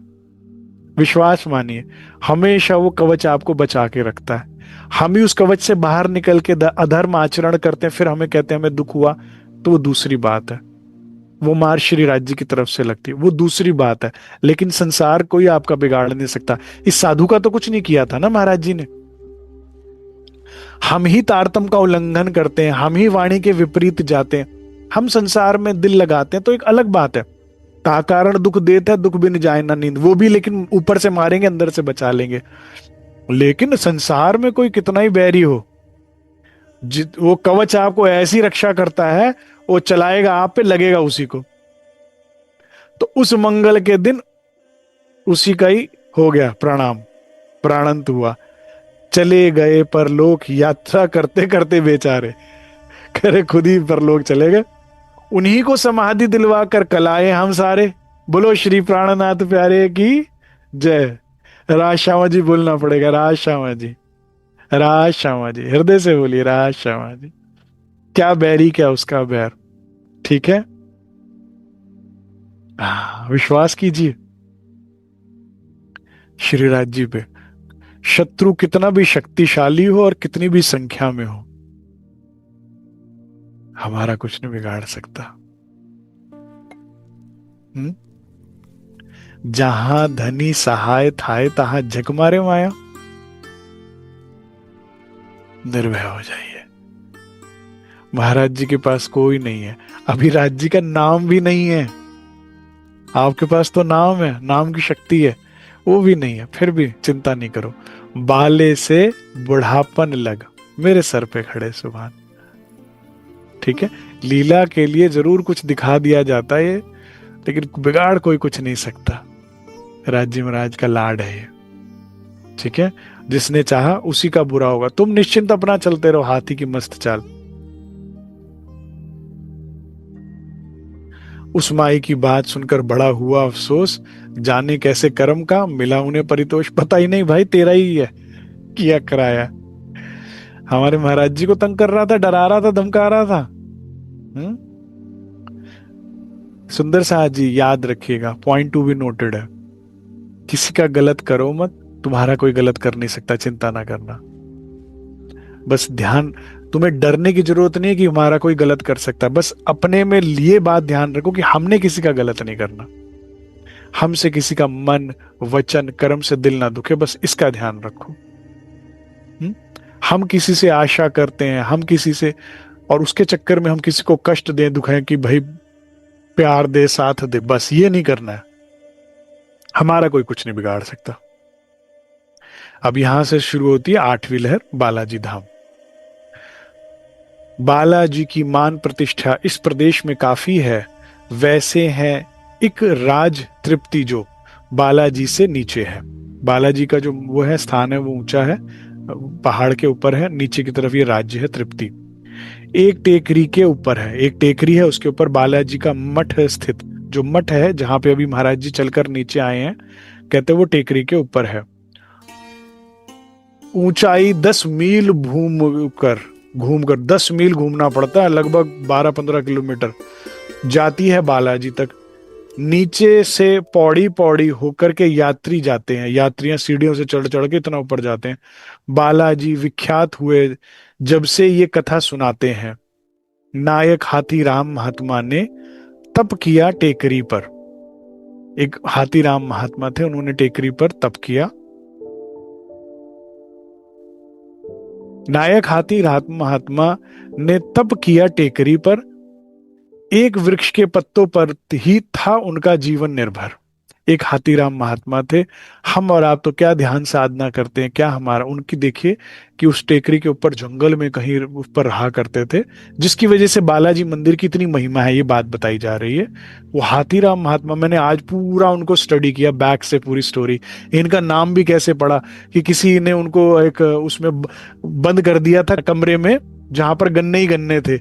विश्वास मानिए, हमेशा वो कवच आपको बचा के रखता है। हम ही उस कवच से बाहर निकल के अधर्म आचरण करते हैं, फिर हमें कहते हैं हमें दुख हुआ, तो वो दूसरी बात है, वो मार श्री राज्य की तरफ से लगती है, वो दूसरी बात है। लेकिन संसार कोई आपका बिगाड़ नहीं सकता। इस साधु का तो कुछ नहीं किया था ना महाराज जी ने। हम ही तारतम का उल्लंघन करते हैं, हम ही वाणी के विपरीत जाते हैं, हम संसार में दिल लगाते हैं, तो एक अलग बात है। ता कारण दुख देता है, दुख बिन जाए ना नींद, वो भी लेकिन ऊपर से मारेंगे अंदर से बचा लेंगे। लेकिन संसार में कोई कितना ही बैरी हो, वो कवच आपको ऐसी रक्षा करता है, वो चलाएगा आप पे, लगेगा उसी को। तो उस मंगल के दिन उसी का ही हो गया प्रणाम, प्राणंत हुआ। चले गए परलोक यात्रा करते करते बेचारे, करे खुद ही परलोक चले गए। उन्हीं को समाधि दिलवा कर कलाए हम सारे। बोलो श्री प्राणनाथ प्यारे की जय। राज श्यामा जी बोलना पड़ेगा, राज श्यामा जी, राज श्यामा जी, हृदय से बोलिए राज श्यामा जी। क्या बैरी क्या उसका बैर। ठीक है, विश्वास कीजिए श्री राज जी पे। शत्रु कितना भी शक्तिशाली हो और कितनी भी संख्या में हो, हमारा कुछ नहीं बिगाड़ सकता। जहां धनी सहाय थाए तहां झक मारे माया। निर्भय हो जाइए, महाराज जी के पास कोई नहीं है, अभी राज्य का नाम भी नहीं है। आपके पास तो नाम है, नाम की शक्ति है, वो भी नहीं है, फिर भी चिंता नहीं करो। बाले से बुढ़ापन लग, मेरे सर पे खड़े सुभान। ठीक है, लीला के लिए जरूर कुछ दिखा दिया जाता है, लेकिन बिगाड़ कोई कुछ नहीं सकता। राज्य महाराज का लाड है ये। ठीक है, जिसने चाहा उसी का बुरा होगा। तुम निश्चिंत अपना चलते रहो हाथी की मस्त चाल। उस माई की बात सुनकर बड़ा हुआ अफसोस, जाने कैसे कर्म का मिला उन्हें परितोष। पता ही नहीं भाई, तेरा ही है किया कराया। हमारे महाराज जी को तंग कर रहा था, डरा रहा था, धमका रहा था। सुंदर साहब जी याद रखिएगा, पॉइंट टू बी नोटेड है, किसी का गलत करो मत, तुम्हारा कोई गलत कर नहीं सकता, चिंता ना करना। बस ध्यान, तुम्हें डरने की जरूरत नहीं है कि हमारा कोई गलत कर सकता है, बस अपने में लिए बात ध्यान रखो कि हमने किसी का गलत नहीं करना, हमसे किसी का मन वचन कर्म से दिल ना दुखे, बस इसका ध्यान रखो। हम किसी से आशा करते हैं, हम किसी से, और उसके चक्कर में हम किसी को कष्ट दें, दुखाएं कि भाई प्यार दे साथ दे, बस ये नहीं करना है। हमारा कोई कुछ नहीं बिगाड़ सकता। अब यहां से शुरू होती है 8वीं लहर, बालाजी धाम। बालाजी की मान प्रतिष्ठा इस प्रदेश में काफी है, वैसे है एक राज तृप्ति जो बालाजी से नीचे है। बालाजी का जो वो है स्थान है, वो ऊंचा है, पहाड़ के ऊपर है, नीचे की तरफ ये राज्य है तृप्ति। एक टेकरी के ऊपर है, एक टेकरी है, उसके ऊपर बालाजी का मठ स्थित, जो मठ है जहां पे अभी महाराज जी चलकर नीचे आए हैं, कहते वो टेकरी के ऊपर है। ऊंचाई 10 मील घूमकर 10 मील घूमना पड़ता है, लगभग 12-15 किलोमीटर जाती है बालाजी तक। नीचे से पौड़ी पौड़ी होकर के यात्री जाते हैं, यात्रियां सीढ़ियों से चढ़ चढ़ के इतना ऊपर जाते हैं। बालाजी विख्यात हुए जब से ये कथा सुनाते हैं। नायक हाथी राम महात्मा ने तप किया टेकरी पर। एक हाथी राम महात्मा थे, उन्होंने टेकरी पर तप किया। नायक हाथी राम महात्मा ने तप किया टेकरी पर, एक वृक्ष के पत्तों पर ही था उनका जीवन निर्भर। एक हाथीराम महात्मा थे। हम और आप तो क्या ध्यान साधना करते हैं, क्या हमारा, उनकी देखिए कि उस टेकरी के ऊपर जंगल में कहीं ऊपर रहा करते थे, जिसकी वजह से बालाजी मंदिर की इतनी महिमा है, ये बात बताई जा रही है। वो हाथीराम महात्मा, मैंने आज पूरा उनको स्टडी किया बैक से, पूरी स्टोरी। इनका नाम भी कैसे पड़ा कि किसी ने उनको एक उसमें बंद कर दिया था कमरे में, जहां पर गन्ने ही गन्ने थे,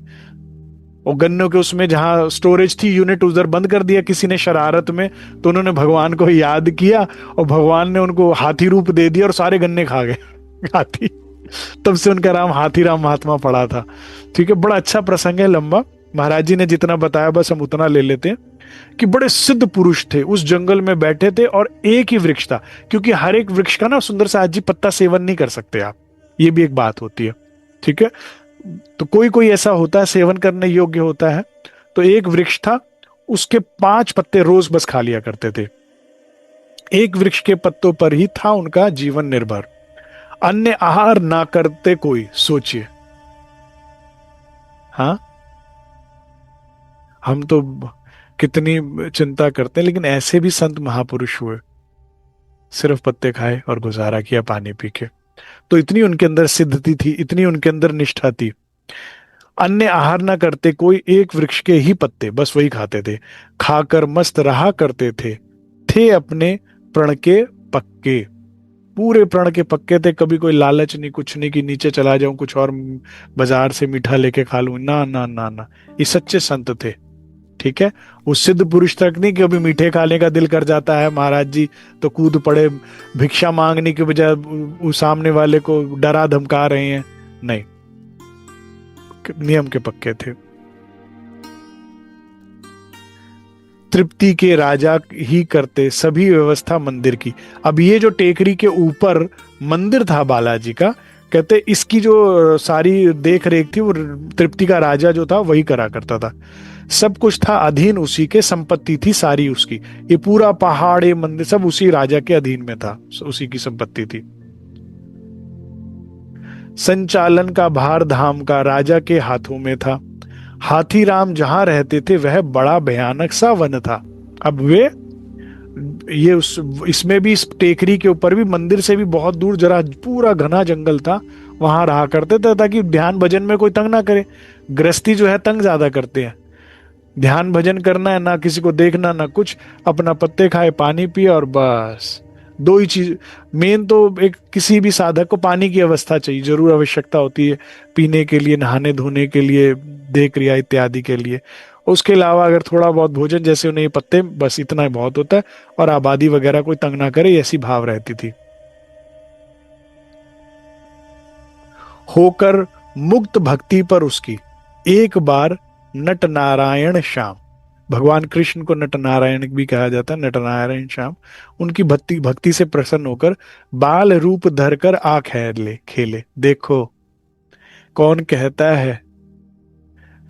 और गन्नों के उसमें जहां स्टोरेज थी यूनिट, उधर बंद कर दिया किसी ने शरारत में। तो उन्होंने भगवान को याद किया और भगवान ने उनको हाथी रूप दे दिया और सारे गन्ने खा गए हाथी। तब से उनका नाम हाथीराम महात्मा पड़ा था। ठीक है, बड़ा अच्छा प्रसंग है, लंबा। महाराज जी ने जितना बताया बस हम उतना ले लेते हैं कि बड़े सिद्ध पुरुष थे, उस जंगल में बैठे थे और एक ही वृक्ष था, क्योंकि हर एक वृक्ष का ना सुंदर साहब जी पत्ता सेवन नहीं कर सकते आप, ये भी एक बात होती है। ठीक है, तो कोई कोई ऐसा होता है सेवन करने योग्य होता है। तो एक वृक्ष था, उसके 5 पत्ते रोज बस खा लिया करते थे। एक वृक्ष के पत्तों पर ही था उनका जीवन निर्भर, अन्य आहार ना करते कोई, सोचिए। हाँ, हम तो कितनी चिंता करते हैं, लेकिन ऐसे भी संत महापुरुष हुए, सिर्फ पत्ते खाए और गुजारा किया पानी पी के। तो इतनी उनके अंदर सिद्धि थी, इतनी उनके अंदर निष्ठा थी। अन्य आहार ना करते कोई, एक वृक्ष के ही पत्ते बस वही खाते थे, खाकर मस्त रहा करते थे अपने प्रण के पक्के। पूरे प्रण के पक्के थे, कभी कोई लालच नहीं, कुछ नहीं कि नीचे चला जाऊं कुछ और बाजार से मीठा लेके खा लूं, ना ना ना ना। ये सच्चे संत थे। ठीक है, वो सिद्ध पुरुष तक नहीं कि अभी मीठे खाने का दिल कर जाता है महाराज जी तो कूद पड़े भिक्षा मांगने के बजाय, उस सामने वाले को डरा धमका रहे हैं, नहीं, नियम के पक्के थे। तृप्ति के राजा ही करते सभी व्यवस्था मंदिर की। अब ये जो टेकरी के ऊपर मंदिर था बालाजी का, कहते इसकी जो सारी देख रेख थी वो तृप्ति का राजा जो था वही करा करता था। सब कुछ था अधीन उसी के, संपत्ति थी सारी उसकी। ये पूरा पहाड़, ये मंदिर सब उसी राजा के अधीन में था, उसी की संपत्ति थी। संचालन का भार धाम का राजा के हाथों में था। हाथीराम जहां रहते थे वह बड़ा भयानक सा वन था। अब वे ये उस इसमें भी, इस टेकरी के ऊपर भी, मंदिर से भी बहुत दूर जरा पूरा घना जंगल था, वहां रहा करते थे ताकि ध्यान भजन में कोई तंग ना करे। गृहस्थी जो है तंग ज्यादा करते हैं, ध्यान भजन करना है ना, किसी को देखना ना कुछ, अपना पत्ते खाए पानी पिए और बस। दो ही चीज मेन तो, एक किसी भी साधक को पानी की अवस्था चाहिए, जरूर आवश्यकता होती है पीने के लिए, नहाने धोने के लिए, देह क्रिया इत्यादि के लिए। उसके अलावा अगर थोड़ा बहुत भोजन, जैसे उन्हें ये पत्ते, बस इतना ही बहुत होता है, और आबादी वगैरह कोई तंग ना करे, ऐसी भाव रहती थी। होकर मुक्त भक्ति पर उसकी एक बार नट नारायण श्याम, भगवान कृष्ण को नट नारायण भी कहा जाता है, नट नारायण श्याम, उनकी भक्ति भक्ति से प्रसन्न होकर बाल रूप धरकर आ खेले खेले। देखो कौन कहता है,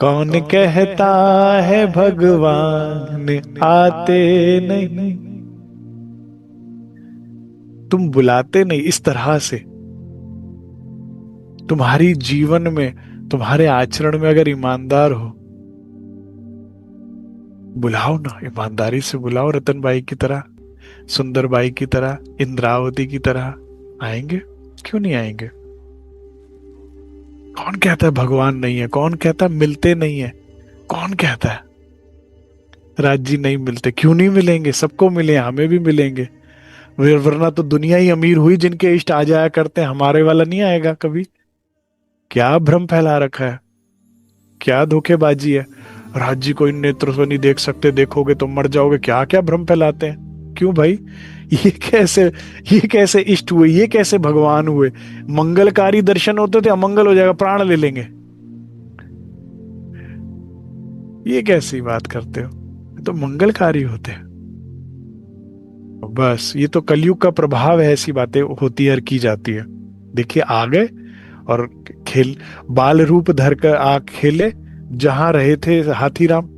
कौन कहता है भगवान आते नहीं, तुम बुलाते नहीं इस तरह से। तुम्हारी जीवन में, तुम्हारे आचरण में अगर ईमानदार हो, बुलाओ ना, ईमानदारी से बुलाओ, रतन बाई की तरह, सुंदर बाई की तरह, इंद्रावती की तरह। आएंगे, क्यों नहीं आएंगे। कौन कहता है भगवान नहीं है, कौन कहता है मिलते नहीं है, कौन कहता है राज जी नहीं मिलते। क्यों नहीं मिलेंगे, सबको मिले, हमें भी मिलेंगे। वरना तो दुनिया ही अमीर हुई जिनके इष्ट आ जाया करते हैं, हमारे वाला नहीं आएगा कभी। क्या भ्रम फैला रखा है, क्या धोखेबाजी है। राज जी को इन नेत्रों से नहीं देख सकते, देखोगे तो मर जाओगे, क्या क्या भ्रम फैलाते हैं। क्यों भाई, ये कैसे, ये कैसे इष्ट हुए, ये कैसे भगवान हुए। मंगलकारी दर्शन होते थे, अमंगल हो जाएगा, प्राण ले लेंगे। ये कैसी बात करते हो, तो मंगलकारी होते हैं। बस ये तो कलयुग का प्रभाव है, ऐसी बातें होती है और की जाती है। देखिए आ गए और खेल, बाल रूप धर कर आ खेले, जहां रहे थे हाथीराम।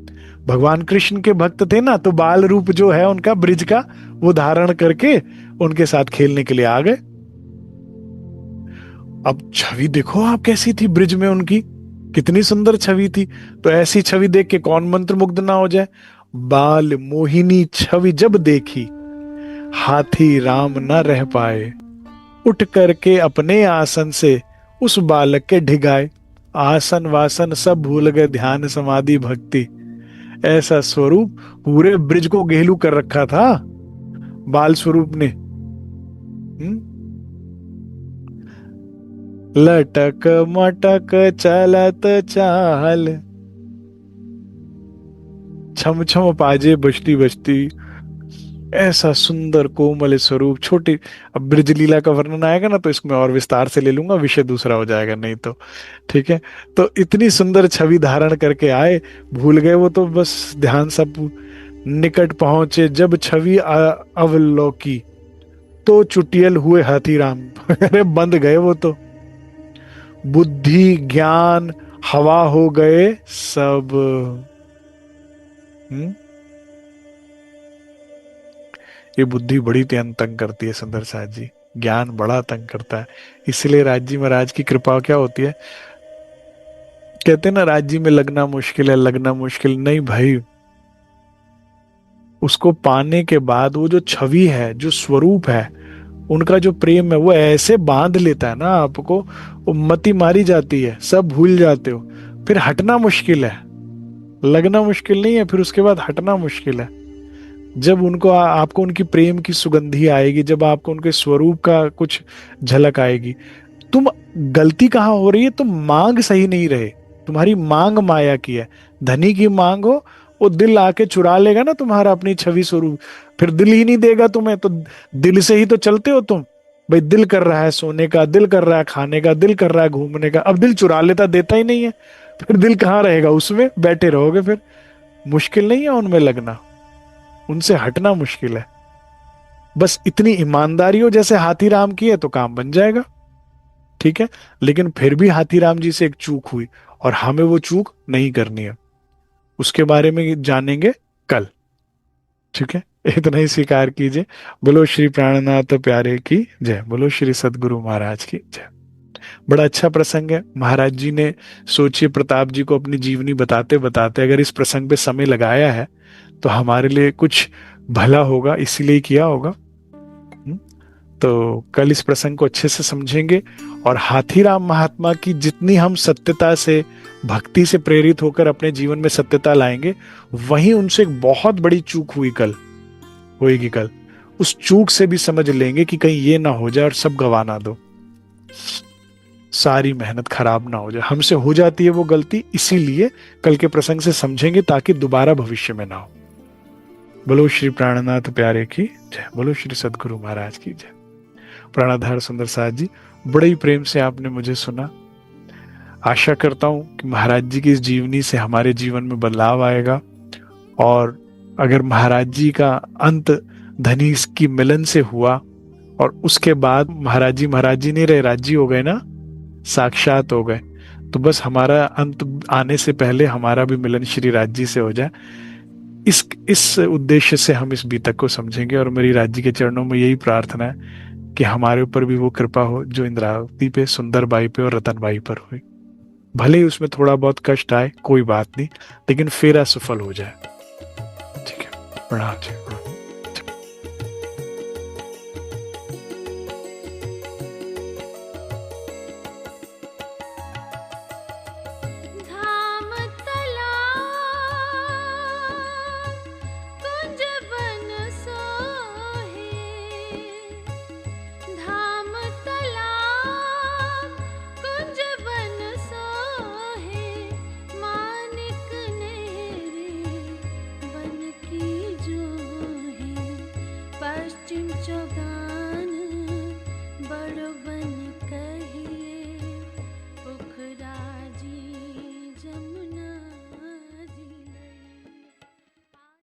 भगवान कृष्ण के भक्त थे ना, तो बाल रूप जो है उनका ब्रिज का, वो धारण करके उनके साथ खेलने के लिए आ गए। अब छवि देखो आप कैसी थी ब्रिज में उनकी, कितनी सुंदर छवि थी। तो ऐसी छवि देख के कौन मंत्र मुग्ध ना हो जाए। बाल मोहिनी छवि जब देखी, हाथी राम न रह पाए, उठ करके अपने आसन से उस बालक के ढिगाए। आसन वासन सब भूल गए, ध्यान समाधि भक्ति, ऐसा स्वरूप पूरे ब्रिज को घेलू कर रखा था बाल स्वरूप ने। लटक मटक चलत चाल, छम छम पाजे बजती बजती, ऐसा सुंदर कोमल स्वरूप। छोटी, अब ब्रज लीला का वर्णन आएगा ना तो इसमें और विस्तार से ले लूंगा, विषय दूसरा हो जाएगा नहीं तो। ठीक है, तो इतनी सुंदर छवि धारण करके आए, भूल गए वो तो बस ध्यान सब। निकट पहुंचे जब छवि अवलोकी, तो चुटियल हुए हाथीराम। अरे बंद गए वो तो, बुद्धि ज्ञान हवा हो गए सब। हम्म। ये बुद्धि बड़ी तंग करती है सुंदर साथ जी, ज्ञान बड़ा तंग करता है। इसलिए राज्य महाराज की कृपा क्या होती है, कहते हैं ना राज्य में लगना मुश्किल है, लगना मुश्किल नहीं भाई। उसको पाने के बाद वो जो छवि है, जो स्वरूप है, उनका जो प्रेम है, वो ऐसे बांध लेता है ना आपको, वो मति मारी जाती है, सब भूल जाते हो। फिर हटना मुश्किल है, लगना मुश्किल नहीं है, फिर उसके बाद हटना मुश्किल है। जब उनको आपको उनकी प्रेम की सुगंधी आएगी, जब आपको उनके स्वरूप का कुछ झलक आएगी। तुम, गलती कहाँ हो रही है, तुम मांग सही नहीं रहे, तुम्हारी मांग माया की है। धनी की मांग हो, वो दिल आके चुरा लेगा ना तुम्हारा अपनी छवि स्वरूप, फिर दिल ही नहीं देगा तुम्हें। तो दिल से ही तो चलते हो तुम, भाई दिल कर रहा है सोने का, दिल कर रहा है खाने का, दिल कर रहा है घूमने का, अब दिल चुरा लेता, देता ही नहीं है, फिर दिल कहाँ रहेगा, उसमें बैठे रहोगे फिर। मुश्किल नहीं है उनमें लगना, उनसे हटना मुश्किल है। बस इतनी ईमानदारी हो जैसे हाथीराम की है तो काम बन जाएगा। ठीक है, लेकिन फिर भी हाथीराम जी से एक चूक हुई, और हमें वो चूक नहीं करनी है, उसके बारे में जानेंगे कल। ठीक है, इतना ही स्वीकार कीजिए। बोलो श्री प्राणनाथ प्यारे की जय, बोलो श्री सदगुरु महाराज की जय। बड़ा अच्छा प्रसंग है। महाराज जी ने, सोचिए, प्रताप जी को अपनी जीवनी बताते बताते अगर इस प्रसंग पे समय लगाया है तो हमारे लिए कुछ भला होगा, इसीलिए किया होगा। तो कल इस प्रसंग को अच्छे से समझेंगे, और हाथीराम महात्मा की जितनी हम सत्यता से, भक्ति से प्रेरित होकर अपने जीवन में सत्यता लाएंगे, वहीं उनसे एक बहुत बड़ी चूक हुई कल, होएगी कल। उस चूक से भी समझ लेंगे कि कहीं ये ना हो जाए और सब गवा ना दो, सारी मेहनत खराब ना हो जाए। हमसे हो जाती है वो गलती, इसीलिए कल के प्रसंग से समझेंगे ताकि दोबारा भविष्य में ना हो। बोलो श्री प्राणनाथ प्यारे की जय, बोलो श्री सदगुरु महाराज की जय। प्राणाधार सुंदर साथ जी, बड़े ही प्रेम से आपने मुझे सुना। आशा करता हूं कि महाराज जी की इस जीवनी से हमारे जीवन में बदलाव आएगा, और अगर महाराज जी का अंत धनी की मिलन से हुआ, और उसके बाद महाराज जी नहीं रहे, राज्य हो गए ना, साक्षात हो गए, तो बस हमारा अंत आने से पहले हमारा भी मिलन श्री राज्य से हो जाए। इस उद्देश्य से हम इस बीतक को समझेंगे, और मेरी राज्य के चरणों में यही प्रार्थना है कि हमारे ऊपर भी वो कृपा हो जो इंद्रावती पे, सुंदर बाई पे और रतन बाई पर हुई। भले ही उसमें थोड़ा बहुत कष्ट आए, कोई बात नहीं, लेकिन फेरा सफल हो जाए। ठीक है, प्रणाम जी।